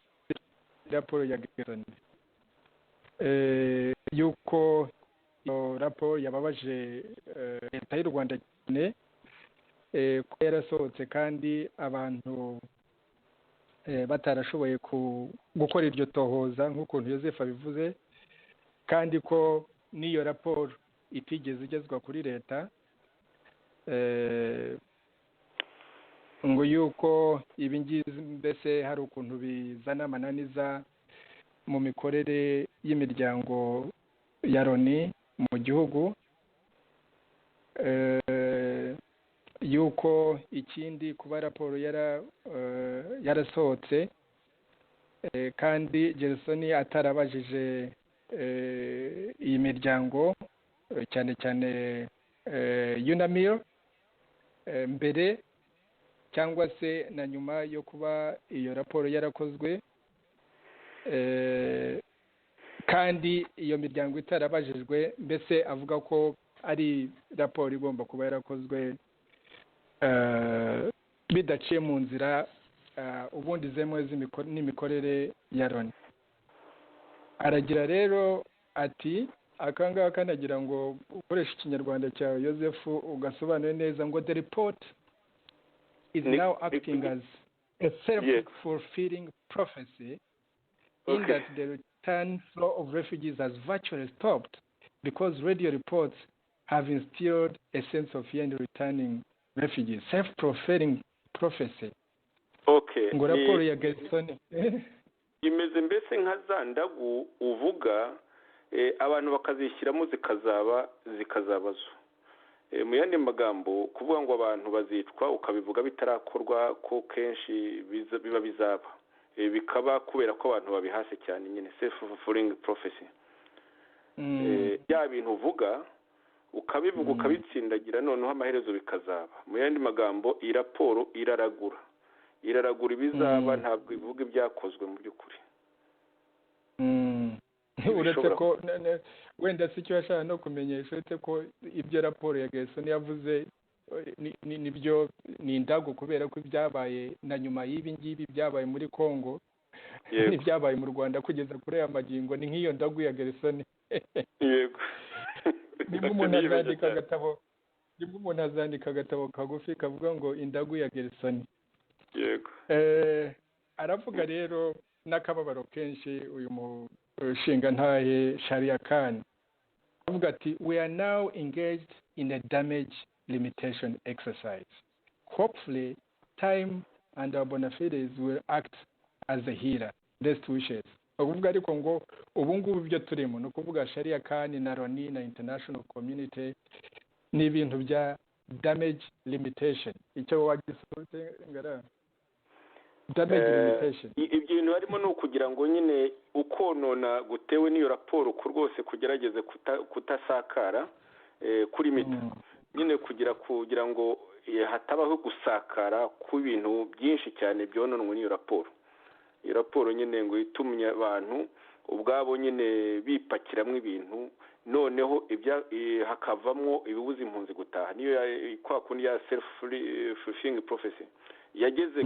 raporo ya Gerson yuko iyo raporo yababaje leta y'u Rwanda cyane, ko yarasohotse kandi abantu batarashoboye gukora iryo tohoza nk'ukuntu Joseph abivuze, kandi ko n'iyo raporo itigeze igezwa kuri leta, ngo yuko ibi ngibi mbese hari ukuntu bizana amananiza mu mikorere y'imiryango ya Loni mu gihugu, yuko ikindi kuba raporo yarasohotse kandi Gerson atarabajije iyi miryango cyane cyane UNAMIR mbere cyangwa se na nyuma yo kuba iyo raporo yarakozwe, kandi iyo miryango itarabajijwe, mbese avuga ko ari raporo igomba kuba yarakozwe bidaciye mu nzira ubundi zemewe n'imikorere ya Loni. Aragira rero ati akangaka kanagira ngo ukoresha ikinyarwanda cya Joseph ugasobanure neza ngo the report is now acting as a self-fulfilling prophecy in that the return flow of refugees has virtually stopped because radio reports have instilled a sense of fear in returning refugees. Self-fulfilling prophecy. Okay. Ngo raporo ya Gerson imeze mbese nka za ndagu uvuga abantu bakazishyiramo zikazabazo. Mu yandi magambo kuvuga ngo abantu bazicwa ukabivuga bitarakorwa ko kenshi biba bizaba, bikaba kubera ko abantu babihase cyane, nyine self-fulfilling prophecy. Ya bintu uvuga ukabivuga ukabitsindagira, noneho amaherezo bikazaba. Mu yandi magambo iyi raporo iraragura ibizaba, ntabwo ivuga ibyakozwe mu by'ukuri. Uretse ko wenda si cyo yashaka no kumenyesha, uretse ko ibyo raporo ya Gerson yavuze nibyo ni indago, kubera ko ibyabaye na nyuma y'ibi ngibi byabaye muri Congo n'ibyabaye mu Rwanda kugeza kuri aya magingo ni nk'iyo ndago ya Gerson. Yego. Nibwo umuntu azandika agatabo kagufi kavuga ngo indago ya Gerson. Yego. Aravuga rero n'akababaro kenshi uyu mushinga ntahe Sharia Khan, avuga ati we are now engaged in a damage limitation exercise. Hopefully time and our bona fides will act as a healer. Best wishes. Ukuvuga ariko ngo ubu ngubu ibyo turimo ni ukuvuga Sharia Khan na Loni na international community ni ibintu bya damage limitation. Icyo wagisote ngara damage limitation. Ibintu harimo no kugira ngo nyine ukonona gutewe n'iyo raporo ko rwose kugerageze kutasakara kuri mita, nyine kugira ngo hatabaho gusakara ku bintu byinshi cyane byononwe n'iyo raporo. Iyo raporo nyine ngo itumye abantu ubwabo nyine bipakiramo ibintu, noneho hakavamwo ibibuza impunzi gutaha. Niyo kwa kundi ya self-fulfilling prophecy yageze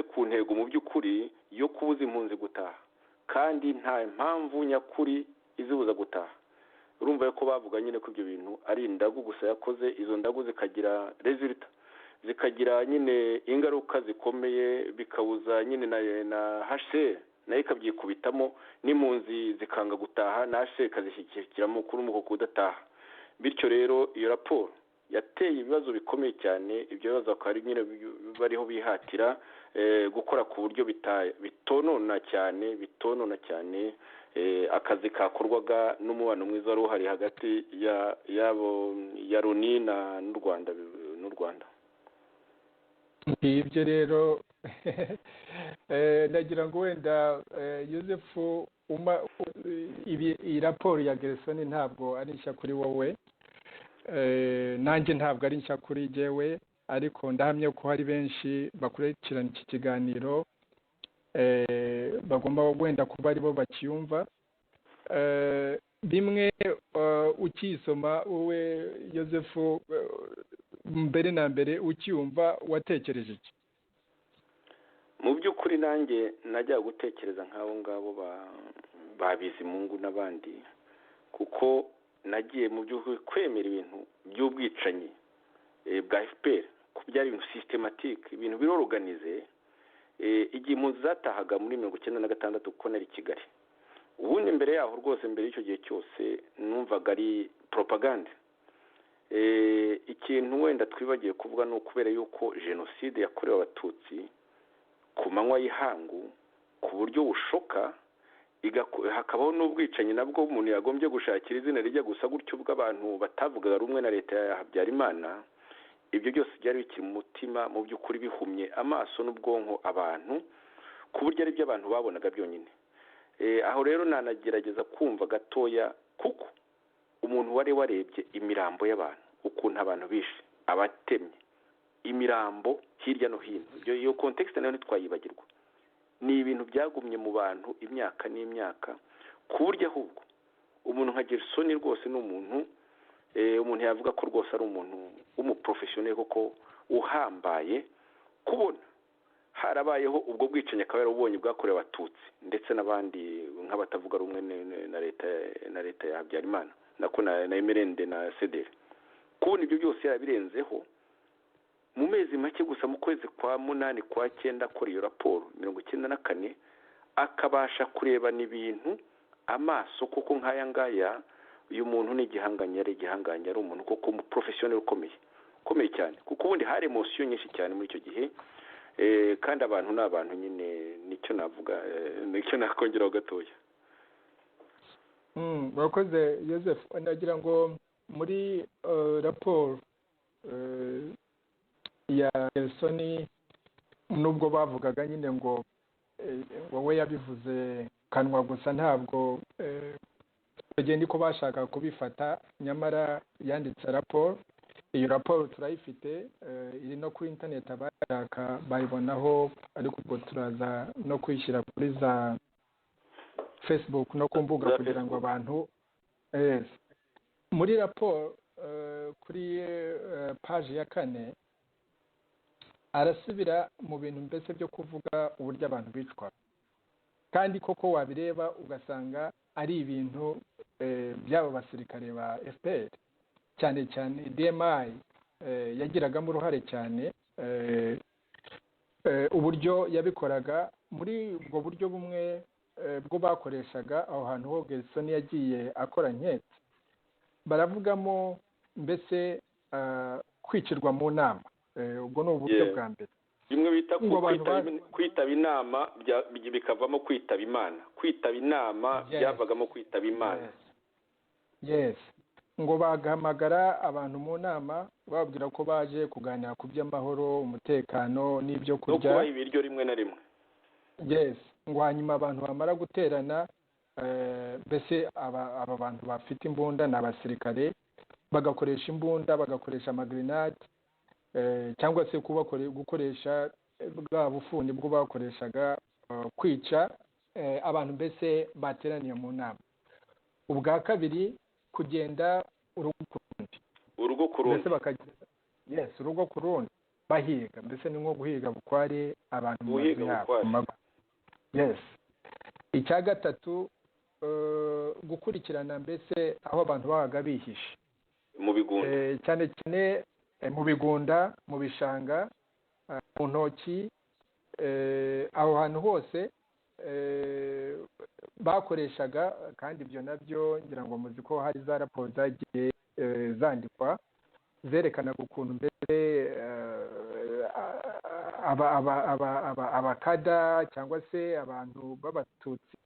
ku ntego mu by'ukuri yo kubuza impunzi gutaha, kandi nta mpamvu nyakuri izibuza gutaha. Urumva ko bavuga nyine ko ibyo bintu ari indagu gusa yakoze, izo ndagu zikagira resulta, zikagira nyine ingaruka zikomeye, bikabuza nyine na HCR nayo ikabyikubitamo, n'impunzi zikanga gutaha, na HCR ikazishyikiramo kuri umuko kudataha. Bityo rero iyo raporo yateye ibibazo bikomeye cyane. Ibyo bibazo akaba nyine bariho bihatira gukora ku buryo bitonona cyane akazi kakorwaga n'umubano mwiza wari uhari hagati ya Loni n'u Rwanda. Ibyo rero ndagira ngo wenda Joseph iyi raporo ya Gerson ntabwo ari nshya kuri wowe, nanjye ntabwo ari nshya kuri jyewe, ariko ndahamya ko hari benshi bakurikirana iki kiganiro bagomba wenda kuba aribo bakiyumva. bimwe ukisoma wowe Yosefu, mbere na mbere ukiyumva watekereje iki? mu by'ukuri nanjye najya gutekereza nk'abo ngabo ba Bizimungu n'abandi, kuko nagiye mu by'ukuri kwemera ibintu by'ubwicanyi bwa FPR ko byari ibintu systematique, ibintu biroroganize. Igihe impunzi zatahaga muri 1996 kuko nari Kigali, ubundi mbere yaho rwose, mbere y'icyo gihe cyose numvaga ari propaganda. Ikintu wenda twibagiye kuvuga ni ukubera yuko jenoside yakorewe abatutsi ku manywa y'ihangu ku buryo bushoka, hakabaho n'ubwicanyi nabwo umuntu yagombye gushakira izina rijya gusa gutyo bw'abantu batavugaga rumwe na leta ya Habyarimana. Ibyo byose byari bikiri mu mutima, mu by'ukuri bihumye amaso n'ubwonko abantu, ku buryo ari byo abantu babonaga byonyine. Aho rero nanagerageza kumva gatoya, kuko umuntu wari warebye imirambo y'abantu, ukuntu abantu bishe, abatemye imirambo hirya no hino, iyo context nayo ntitwayibagirwa. Ni ibintu byagumye mu bantu imyaka n'imyaka, ku buryo ahubwo umuntu nka Gerson rwose ni umuntu yavuga ko rwose ari umuntu w'umuprofessionnel koko uhambaye, kubona harabayeho ubwo bwicanyi akaba yarabonye bwakorewe abatutsi ndetse n'abandi nk'abatavuga rumwe na leta ya Habyarimana nako na Emerende na Cedere. Kubona ibyo byose yarabirenzeho mu mezi make gusa, mu kwezi kwa 8 kwa 9 akora iyo raporo 94, akabasha kurebana ibintu amaso koko nk'aya ngaya. Uyu muntu ni igihanganye, ari umuntu koko mu professionnel ukomeye cyane, kuko ubundi hari emotion nyinshi cyane muri icyo gihe. Kandi abantu n'abantu nyine, nicyo navuga, nicyo nakongeraho gatoya. Bakoze Joseph, nagira ngo muri raporo ya Gerson, nubwo bavugaga nyine ngo wowe yabivuze kanwa gusa, ntabwo bagenda ko bashaka kubifata, nyamara yanditse raporo. Iyo raporo turayifite, iri no kuri internet, abashaka bayibonaho, ariko ubwo turaza no kwishyira kuri za Facebook no ku mbuga kugira ngo abantu muri raporo kuri page ya 4 arasubira mu bintu mbese byo kuvuga uburyo abantu bicwa, kandi koko wabireba ugasanga ari ibintu by'abo basirikare ba FPR, cyane cyane DMI yagiragamo uruhare cyane. Uburyo yabikoraga muri ubwo buryo bumwe bwo bakoreshaga aho hantu ho Gerson yagiye akora nketse, baravugamo mbese kwicirwa mu nama. Ubwo ni uburyo bwa mbere, bimwe bita kwitaba inama bikavamo kwitaba Imana. Kwitaba inama byavagamo kwitaba Imana. Yes, ngo bagahamagara abantu mu nama bababwira ko baje kuganira ku by'amahoro, umutekano n'ibyo kurya, no kubaha ibiryo rimwe na rimwe. Yes, ngo hanyuma abantu bamara guterana, mbese aba bantu bafite imbunda ni abasirikare, bagakoresha imbunda, bagakoresha amagrenade, cyangwa se gukoresha bwa bufundi bwo bakoreshaga kwica abantu mbese bateraniye mu nama. Ubwa kabiri, kugenda urugo ku rundi, mbese urugo ku rundi bahiga, mbese ni nko guhiga bukware abantu mu mazu yabo. Yes. Icya gatatu, gukurikirana mbese aho abantu babaga bihishe mu bigunda, cyane cyane mu bigunda, mu bishanga, mu ntoki, aho hantu hose bakoreshaga. Kandi ibyo nabyo ngira ngo muzi ko hari za raporo zagiye zandikwa zerekanaga ukuntu mbese abakada cyangwa se abantu b'abatutsi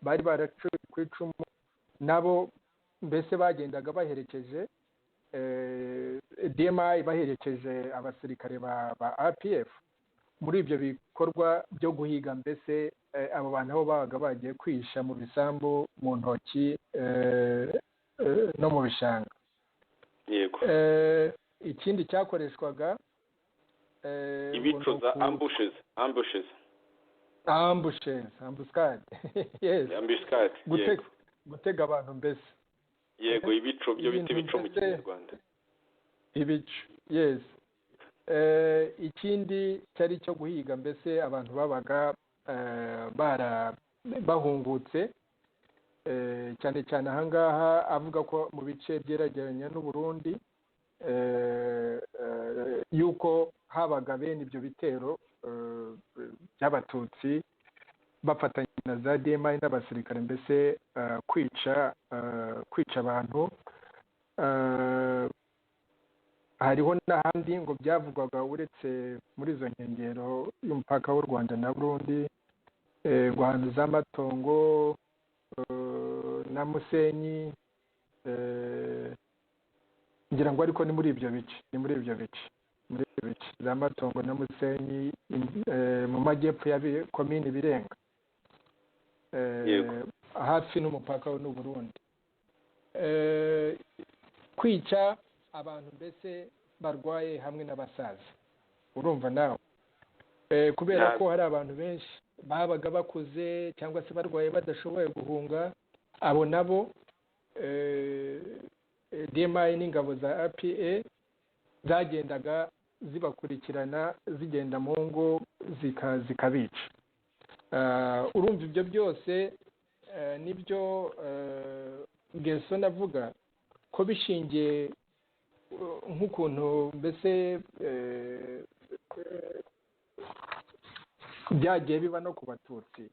bari baracuye ku icumu, nabo mbese bagendaga baherekeje DMI, baherekeje abasirikare ba RPF muri ibyo bikorwa byo guhiga mbese abo bantu aho babaga bagiye kwisha mu bisambu, mu ntoki no mu bishanga. Yego. Ikindi cyakoreshwaga ibicuza ambuscade. Yes. gutega abantu mbese. yego ibico byo bita ibico mu Kinyarwanda. Ibico, yes. Ikindi cyari cyo guhiga mbese abantu babaga bahungutse, cyane cyane ahangaha avuga ko mu bice byegeranye n'u Burundi yuko habaga bene ibyo bitero by'abatutsi bafatanya na za DMI n'abasirikare mbese kwica abantu. Hariho n'ahandi ngo byavugwaga uretse muri izo nkengero y'umupaka w'u Rwanda na Burundi, ahantu z'Amatongo na Musenyi, ngira ngo ariko ni muri ibyo bice z'Amatongo na Musenyi mu majyepfo ya komini Birenga, hafi n'umupaka n'u Burundi. Kwica abantu mbese barwaye hamwe n'abasaza, urumva nawe, kubera ko hari abantu benshi babaga bakuze cyangwa se barwaye badashoboye guhunga, abo nabo DMI n'ingabo za APA zagendaga zibakurikirana zigenda mu ngo zikabica. Urumva ibyo byose nibyo Gerson avuga ko bishingiye nk'ukuntu mbese byagiye biba no ku Batutsi.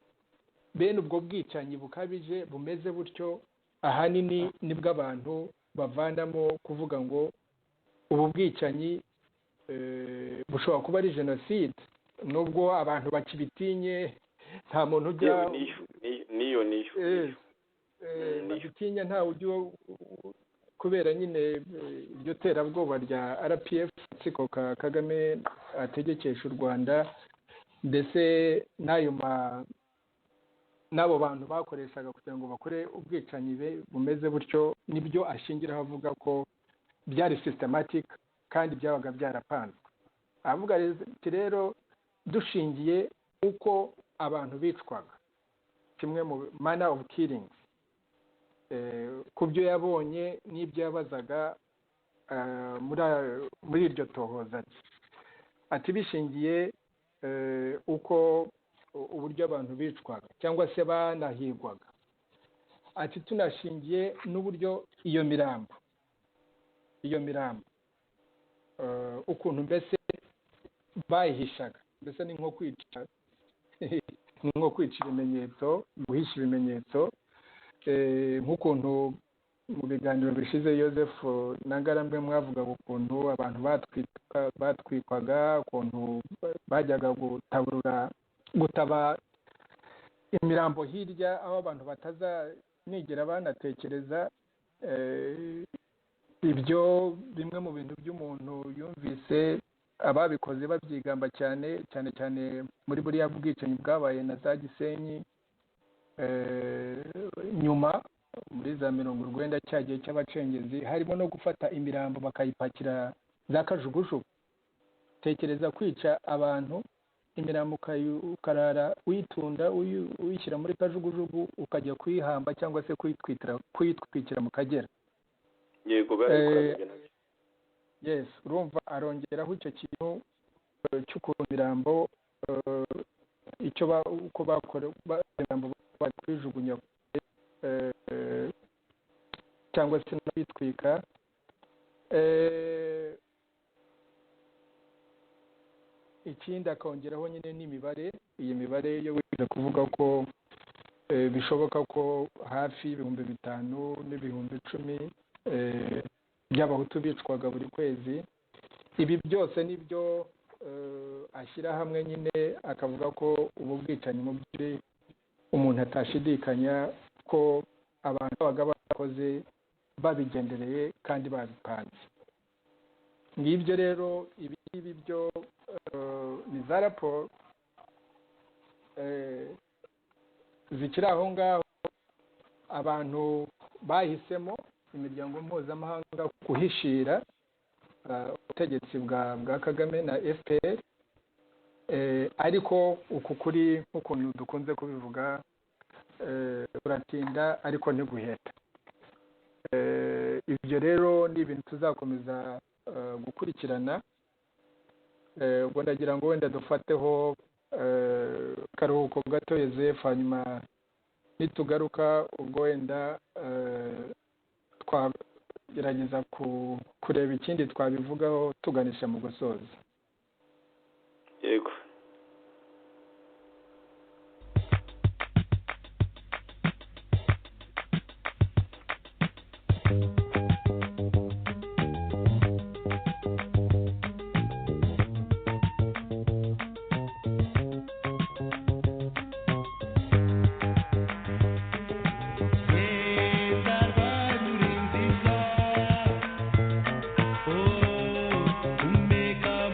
Bene ubwo bwicanyi bukabije bumeze butyo, ahanini nibwo abantu bavanamo kuvuga ngo ubu bwicanyi bushobora kuba ari jenoside, nubwo abantu bakibitinye. Nta muntu ujya niyo bagitinya, ntawe ujya, kubera nyine iryo terabwoba rya RPF siko Kagame ategekesha u Rwanda, ndetse n'abo bantu bakoreshaga kugira ngo bakore ubwicanyi bumeze butyo, nibyo ashingiraho avuga ko byari systematic kandi byabaga byarapanzwe. Avuga rero dushingiye uko abantu bicwaga, kimwe mu manner of killing, ku byo yabonye n'ibyo yabazaga muri iryo tohoza, ati bishingiye uko uburyo abantu bicwaga cyangwa se banahigwaga, ati tunashingiye n'uburyo iyo mirambo ukuntu mbese bayihishaga, mbese ni nko kwica ibimenyetso, guhisha ibimenyetso, nk'ukuntu mu biganiro bishize Joseph na Ngarambe mwavugaga ukuntu abantu batwikwaga, ukuntu bajyaga gutaba imirambo hirya aho abantu batazanigera banatekereza. Ibyo bimwe mu bintu by'umuntu yumvise ababikoze babyigamba cyane muri buriya bwicanyi bwabaye na za Gisenyi nyuma muri za 90 cya gihe cy'abacengezi, harimo no gufata imirambo bakayipakira za kajugujugu. Tekereza kwica abantu, imirambo ukarara uyitunda uyishyira muri kajugujugu ukajya kuyihamba cyangwa se kuyitwikira mu Kagera. Yego barikoraga. Yes, urumva arongeraho icyo kintu cy'ukuntu imirambo uko bakora imirambo bakwijugunya cyangwa se no kwitwika. Ikindi akongeraho nyine n'imibare, iyi mibare yo wiza kuvuga ko bishoboka ko hafi 5,000 n'ibihumbi 10 by'abahutu bicwaga buri kwezi. Ibi byose nibyo ashyira hamwe nyine akavuga ko ubu bwicanyi mu by'ukuri umuntu atashidikanya ko abantu babaga bakoze babigendereye kandi babipanze. Ngibyo rero ibi byo ni za raporo zikiri aho ngaho abantu bahisemo, imiryango mpuzamahanga, guhishira ubutegetsi bwa Kagame na FPR, ariko uku kuri nk'ukuntu dukunze kubivuga buratinda ariko ntiguheta. Ibyo rero ni ibintu tuzakomeza gukurikirana. Ubwo ndagira ngo wenda dufateho karuhuko gato Yozefu, hanyuma nitugaruka ubwo wenda twagerageza kureba ikindi twabivugaho tuganisha mu gusoza. Yego. Come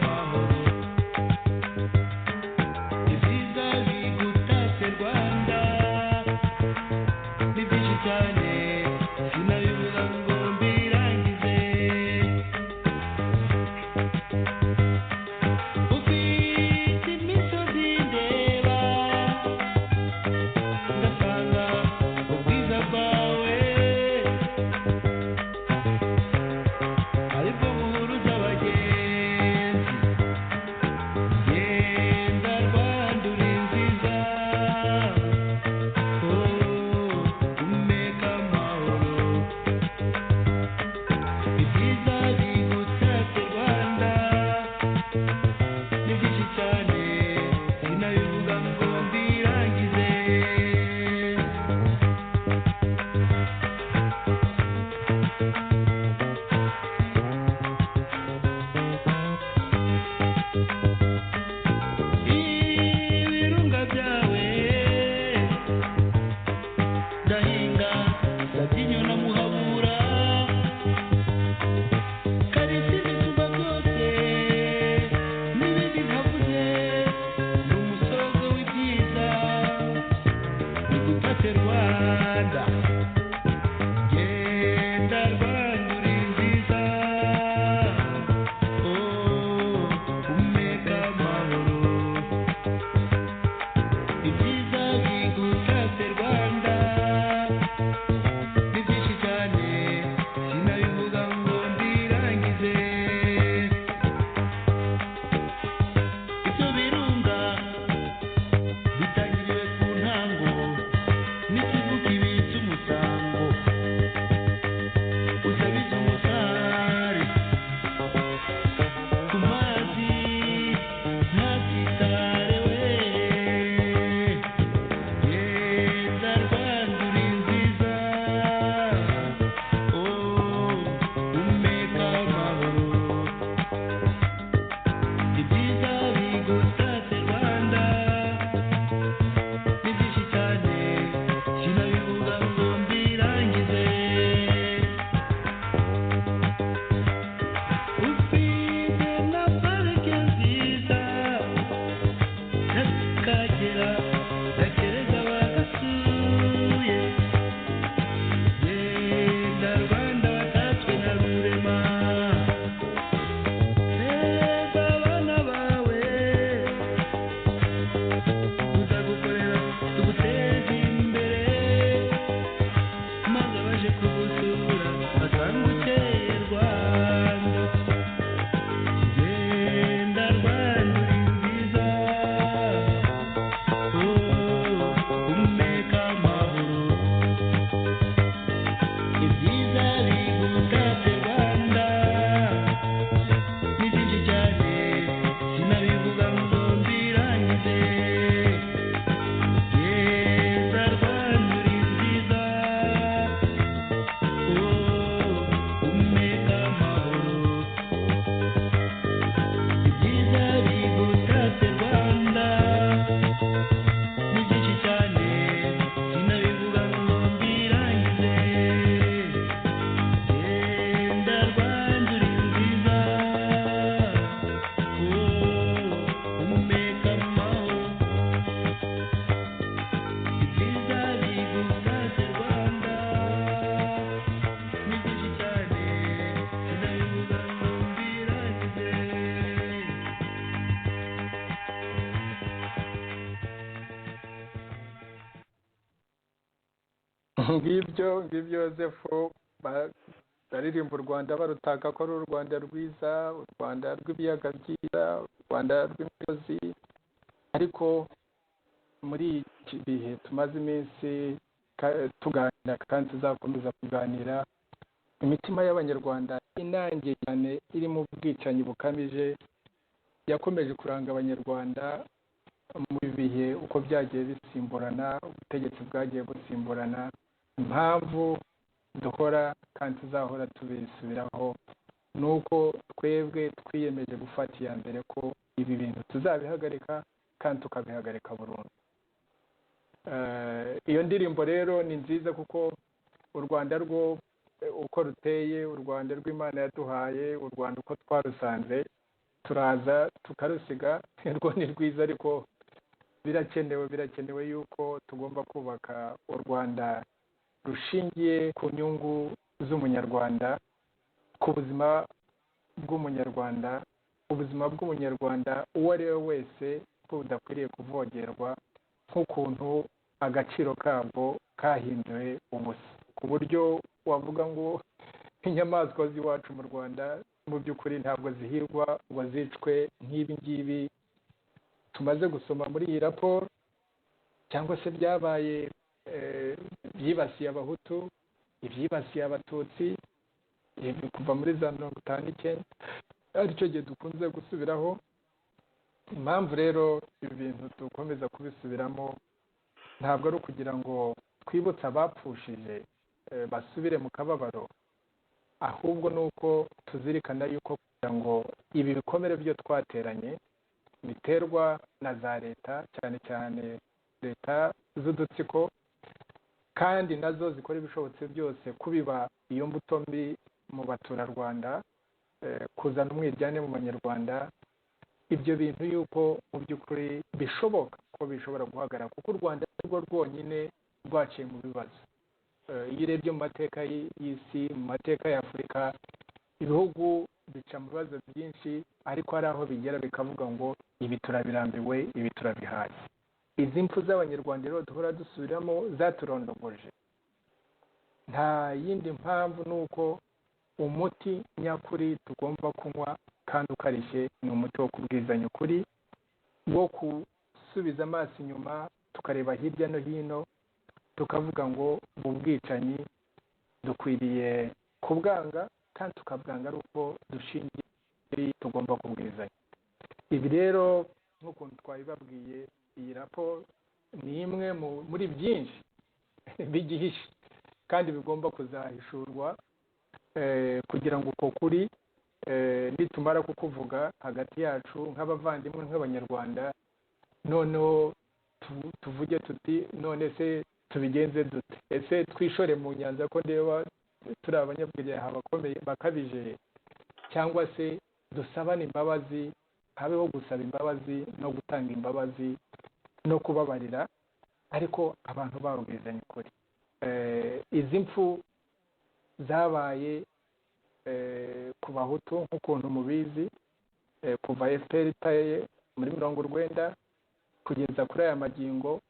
ngibyo Yosefu baririmba u Rwanda barutaka ko ari u Rwanda rwiza, u Rwanda rw'ibiyaga byiza, u Rwanda rw'imisozi. Ariko muri iki bihe tumaze iminsi tuganira kandi tuzakomeza kuganira, imitima y'abanyarwanda inangiye cyane iri mu bwicanyi bukabije yakomeje kuranga abanyarwanda mu bihe uko byagiye bisimburana, ubutegetsi bwagiye busimburana. Impamvu dukora kandi tuzahora tubisubiraho ni uko twebwe twiyemeje gufata iya mbere ko ibi bintu tuzabihagarika kandi tukabihagarika burundu. Iyo ndirimbo rero ni nziza kuko u Rwanda rwo uko ruteye, u Rwanda rw'Imana yaduhaye, u Rwanda uko twarusanze, turaza tukarusiga. Rwo ni rwiza ariko birakenewe yuko tugomba kubaka u Rwanda rushingiye ku nyungu z'umunyarwanda, ku buzima bw'umunyarwanda, ubuzima bw'umunyarwanda uwo ari we wese ko budakwiriye kuvogerwa, nk'ukuntu agaciro kabwo kahinduwe ubusa, ku buryo wavuga ngo inyamaswa z'iwacu mu Rwanda mu by'ukuri ntabwo zihirwa ngo zicwe nk'ibi ngibi tumaze gusoma muri iyi raporo, cyangwa se byabaye byibasiye abahutu, ibyibasiye abatutsi kuva muri za 59, aricyo gihe dukunze gusubiraho. Impamvu rero ibi bintu dukomeza kubisubiramo ntabwo ari ukugira ngo twibutse abapfushije basubire mu kababaro, ahubwo ni uko tuzirikana yuko kugira ngo ibi bikomere byo twateranye biterwa na za leta, cyane cyane leta z'udutsiko, kandi nazo zikora ibishobotse byose kubiba iyo mbuto mbi mu baturarwanda, kuzana umwiryane mu banyarwanda. Ibyo bintu yuko mu by'ukuri bishoboka ko bishobora guhagarara, kuko u Rwanda rwo rwonyine rwaciye mu bibazo. Iyo urebye mu mateka y'isi, mu mateka ya Afurika, ibihugu bica mu bibazo byinshi, ariko hari aho bigera bikavuga ngo ibi turabirambiwe, ibi turabihaye. Izi mpfu z'abanyarwanda rero duhora dusubiramo zaturondogoje. Nta yindi mpamvu ni uko umuti nyakuri tugomba kunywa kandi ukarishye ni umuti wo kubwizanya ukuri, wo gusubiza amaso inyuma tukareba hirya no hino, tukavuga ngo ubu bwicanyi dukwiriye kubwanga kandi tukabwanga ari uko dushingiye tugomba kubwizanya. Ibi rero nk'ukuntu twabibabwiye, iyi raporo ni imwe muri byinshi bigihishe kandi bigomba kuzahishurwa, kugira ngo uko kuri nitumara kukuvuga hagati yacu nk'abavandimwe, nk'abanyarwanda, noneho tuvuge tuti none se tubigenze dute? Ese twishore mu nyanza ko ndeba turi abanyabwiryaha bakomeye bakabije, cyangwa se dusabane imbabazi, habeho gusaba imbabazi no gutanga imbabazi no kubabarira, ariko abantu babwizanya ukuri. Izi mpfu zabaye ku bahutu nk'ukuntu mubizi, kuva FPR itaye muri 90 kugeza kuri aya magingo,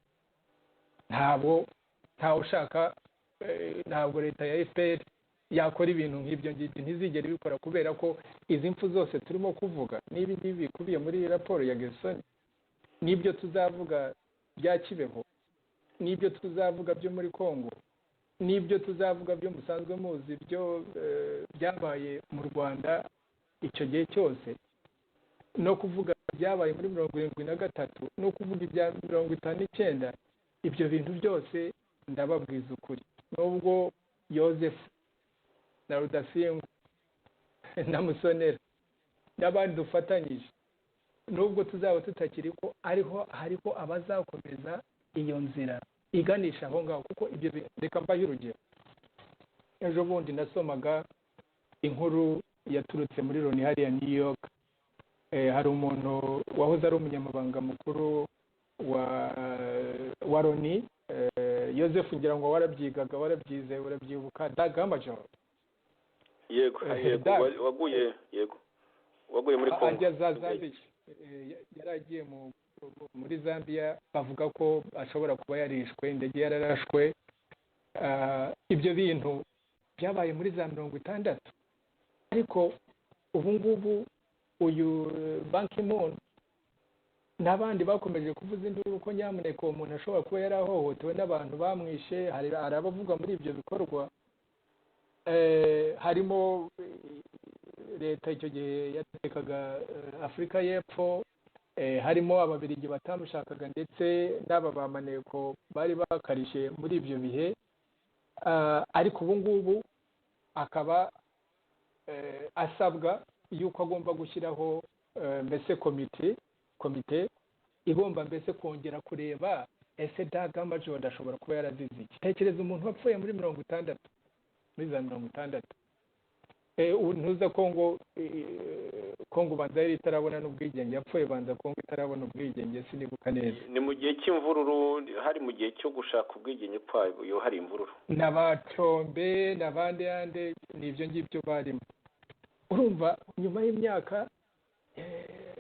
ntawe ushaka, ntabwo leta ya FPR yakora ibintu nk'ibyo ngibyo, ntizigere ibikora, kubera ko izi mpfu zose turimo kuvuga n'ibi ngibi bikubiye muri raporo ya Gerson, n'ibyo tuzavuga bya Kibeho, n'ibyo tuzavuga byo muri Kongo, n'ibyo tuzavuga byo musanzwe muzi byo byabaye mu Rwanda icyo gihe cyose, no kuvuga byabaye muri 73, no kuvuga ibya 59, ibyo bintu byose ndababwiza ukuri. Nubwo Yosefu na Rudasingwa na Musonera n'abandi dufatanyije, nubwo tuzaba tutakiri ko hariho abazakomeza iyo nzira iganisha aho ngaho, kuko ibyo reka mbaye urugero. Ejo bundi nasomaga inkuru yaturutse muri Loni hariya New York. Hari umuntu wahoze ari umunyamabanga mukuru wa Loni, Yosefu, ngira ngo warabyigaga, warabyize, urabyibuka, Dag Hammarskjöld. Yego waguye muri Kongo, ajya za Zambia, yaragiye muri Zambia, bavuga ko ashobora kuba yarishwe, indege yararashwe, ibyo bintu byabaye muri za 60, ariko ubu ngubu uyu Ban Ki-moon n'abandi bakomeje kuvuza induru ko nyamuneka uwo muntu ashobora kuba yarahohotewe n'abantu bamwishe. Hari abavuga muri ibyo bikorwa, harimo leta icyo gihe yatekaga Afurika y'Epfo, harimo ababiligi batamushakaga ndetse n'aba bamaneko bari bakarishye muri ibyo bihe, ariko ubu ngubu akaba asabwa yuko agomba gushyiraho mbese komite igomba mbese kongera kureba ese Daga Major adashobora kuba yarazize iki. Tekereza umuntu wapfuye muri 60, muri za 60. Ntuza Kongo banza yari itarabona n'ubwigenge, yapfuye banza Kongo itarabona ubwigenge, sinibuka neza. Ni mu gihe cy'imvururu, hari mu gihe cyo gushaka ubwigenge kwayo yo hari imvururu. N'abacombe n'abandi yande n'ibyo ngibyo barimo. Urumva nyuma y'imyaka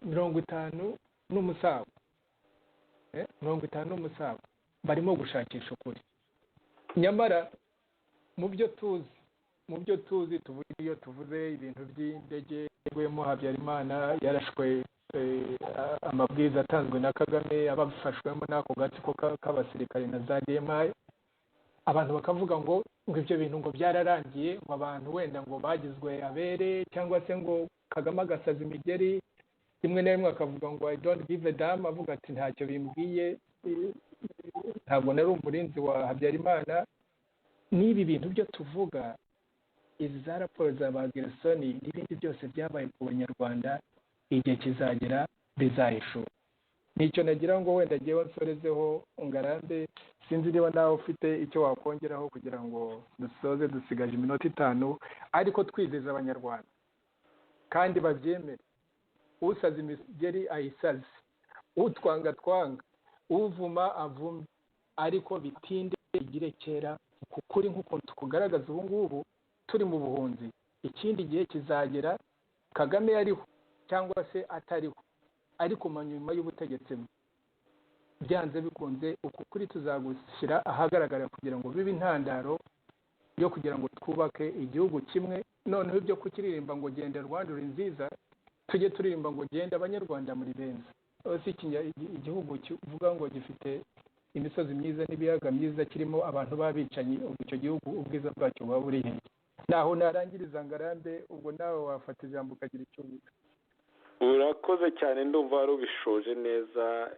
50 n'umusago, 50 n'umusago barimo gushakisha ukuri. Nyamara mu byo tuzi tuvuga, iyo tuvuze ibintu by'indege yaguyemo Habyarimana, yarashwe, amabwiriza atanzwe na Kagame, abafashwemo n'ako gatsiko k'abasirikare na za DMI, abantu bakavuga ngo ibyo bintu ngo byararangiye, ngo abantu wenda ngo bagizwe abere, cyangwa se ngo Kagame agasaza imigeri. Rimwe na rimwe akavuga ngo I don't give a damn, avuga ati ntacyo bimbwiye, ntabwo nari umurinzi wa Habyarimana. N'ibi bintu byo tuvuga, izi za raporo za ba Gerson n'ibindi byose byabaye ku Banyarwanda, igihe kizagera bizahishura. Nicyo nagira ngo wenda ngewe nsorezeho Ngarambe, sinzi niba nawe ufite icyo wakongeraho kugira ngo dusoze, dusigaje iminota 5, ariko twizeza Abanyarwanda kandi babyemere. Usaza imigeri ayisaze, utwanga twanga, uvuma avume, ariko bitinde igire kera, kukuri nk'uko tukugaragaza ubu ngubu turi mu buhunzi. Ikindi gihe kizagera Kagame yariho cyangwa se atariho, ariko nyuma y'ubutegetsi bwe byanze bikunze uku kuri tuzagushyira ahagaragara kugira ngo bibe intandaro yo kugira ngo twubake igihugu kimwe. Noneho ibyo kukiririmba ngo genda Rwanda uri nziza, tujye turirimba ngo genda Abanyarwanda muri benza. Si igihugu kivuga ngo gifite imisozi myiza n'ibiyaga myiza, kirimo abantu babicanyi, icyo gihugu ubwiza bwacyo buba buri hehe? Naho narangiriza Ngarambe, ubwo nawe wafata ijambo ukagira icyo uvuga. Urakoze cyane, ndumva wari ubishoje neza.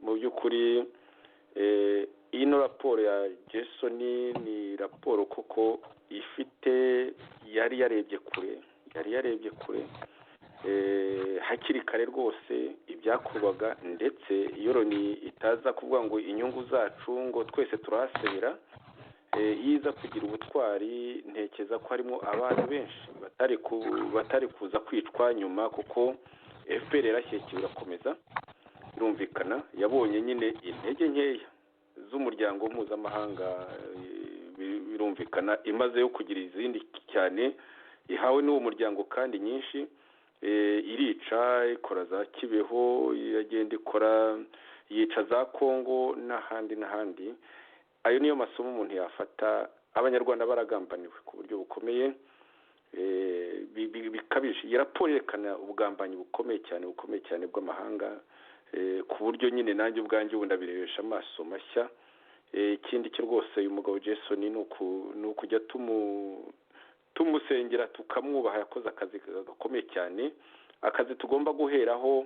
Mu by'ukuri ino raporo ya Gerson ni raporo koko ifite, yari yarebye kure hakiri kare rwose ibyakorwaga, ndetse iyo Loni itaza kuvuga ngo inyungu zacu ngo twese turahasebera, yiza kugira ubutwari, ntekeza ko harimo abantu benshi batari kuza kwicwa nyuma, kuko FPR yarashyekiwe irakomeza, birumvikana. Yabonye nyine intege nkeya z'umuryango mpuzamahanga, birumvikana, imaze yo kugira izindi cyane ihawe n'uwo muryango kandi nyinshi. Irica, ikora za Kibeho, iragenda ikora, yica za Kongo n'ahandi. Ayo niyo masomo umuntu yafata. Abanyarwanda baragambaniwe ku buryo bukomeye, bikabije. Iyi raporo yerekana ubugambanyi bukomeye cyane bw'amahanga, ku buryo nyine nanjye ubwanjye ubu ndabirebesha amaso mashya. Ikindi cyo rwose uyu mugabo Gerson ni ukujya tumusengera tukamwubaha. Yakoze akazi gakomeye cyane, akazi tugomba guheraho,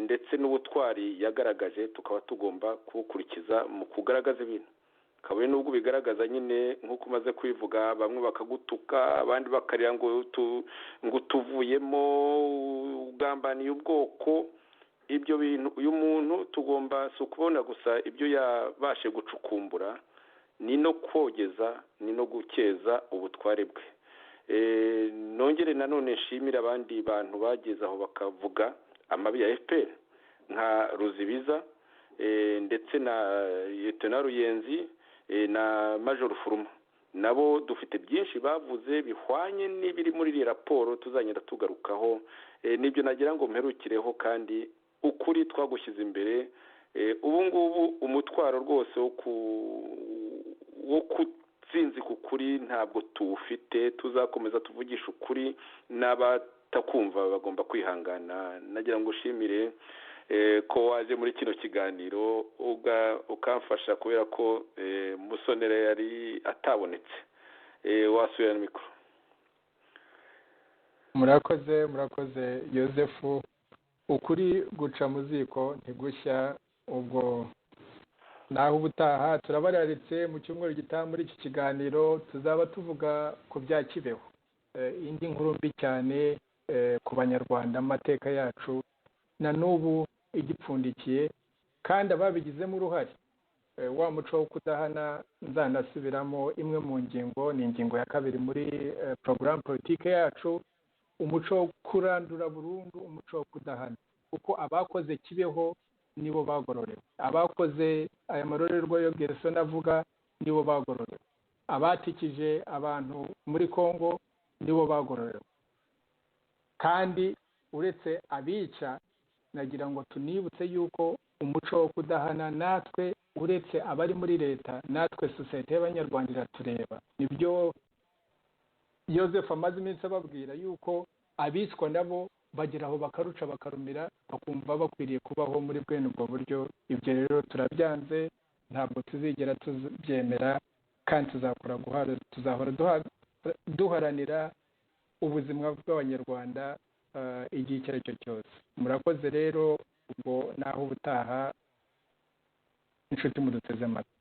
ndetse n'ubutwari yagaragaje tukaba tugomba kuwukurikiza mu kugaragaza ibintu. Kabone nubwo bigaragaza nyine nk'uko umaze kwivuga, bamwe bakagutuka, abandi bakarira ngo tuvuyemo, ugambaniye ubwoko. Ibyo bintu uyu muntu tugomba si ukubona gusa ibyo yabashe gucukumbura, ni no kogeza, ni no gukeza ubutware bwe. Nongere nanone nshimira abandi bantu bageze aho bakavuga amabi ya FPR nka Ruzibiza, ndetse na Lieutenant Ruyenzi, na Major Furuma. Nabo dufite byinshi bavuze bihwanye n'ibiri muri iyi raporo, tuzagenda tugarukaho. Nibyo nagira ngo mperukireho, kandi ukuri twagushyize imbere. Ubu ngubu umutwaro rwose wo tsinzi ku kuri ntabwo tuwufite, tuzakomeza tuvugisha ukuri, n'abatakumva bagomba kwihangana. Nagira ngo ushimire ko waje muri kino kiganiro ukamfasha kubera ko Musonera yari atabonetse. Wasubirana mikoro. murakoze Yosefu, ukuri guca mu ziko ntigushya. ubwo naho ubutaha turabararitse mu cyumweru gitaha muri iki kiganiro tuzaba tuvuga ku bya Kibeho, indi nkuru mbi cyane ku banyarwanda, amateka yacu na n'ubu igipfundikiye, kandi ababigizemo uruhare. Wa muco wo kudahana nzanasubiramo imwe mu ngingo, ni ingingo ya 2 muri porogaramu politike yacu, umuco wo kurandura burundu umuco wo kudahana, kuko abakoze Kibeho nibo bagororewe, abakoze aya marorerwa yo Gerson avuga nibo bagororewe, abatikije abantu muri Kongo nibo bagororewe. Kandi uretse abica, nagira ngo tunibutse yuko umuco wo kudahana natwe, uretse abari muri leta, natwe sosiyete y'abanyarwanda iratureba. Nibyo Yosefu amaze iminsi ababwira yuko abicwa nabo bagera aho bakaruca bakarumira, bakumva bakwiriye kubaho muri bwene ubwo buryo. Ibyo rero turabyanze, ntabwo tuzigera tubyemera, kandi tuzahora duharanira ubuzima bw'abanyarwanda igihe icyo ari cyo cyose. Murakoze rero, ubwo naho ubutaha inshuti muduteze amatwi.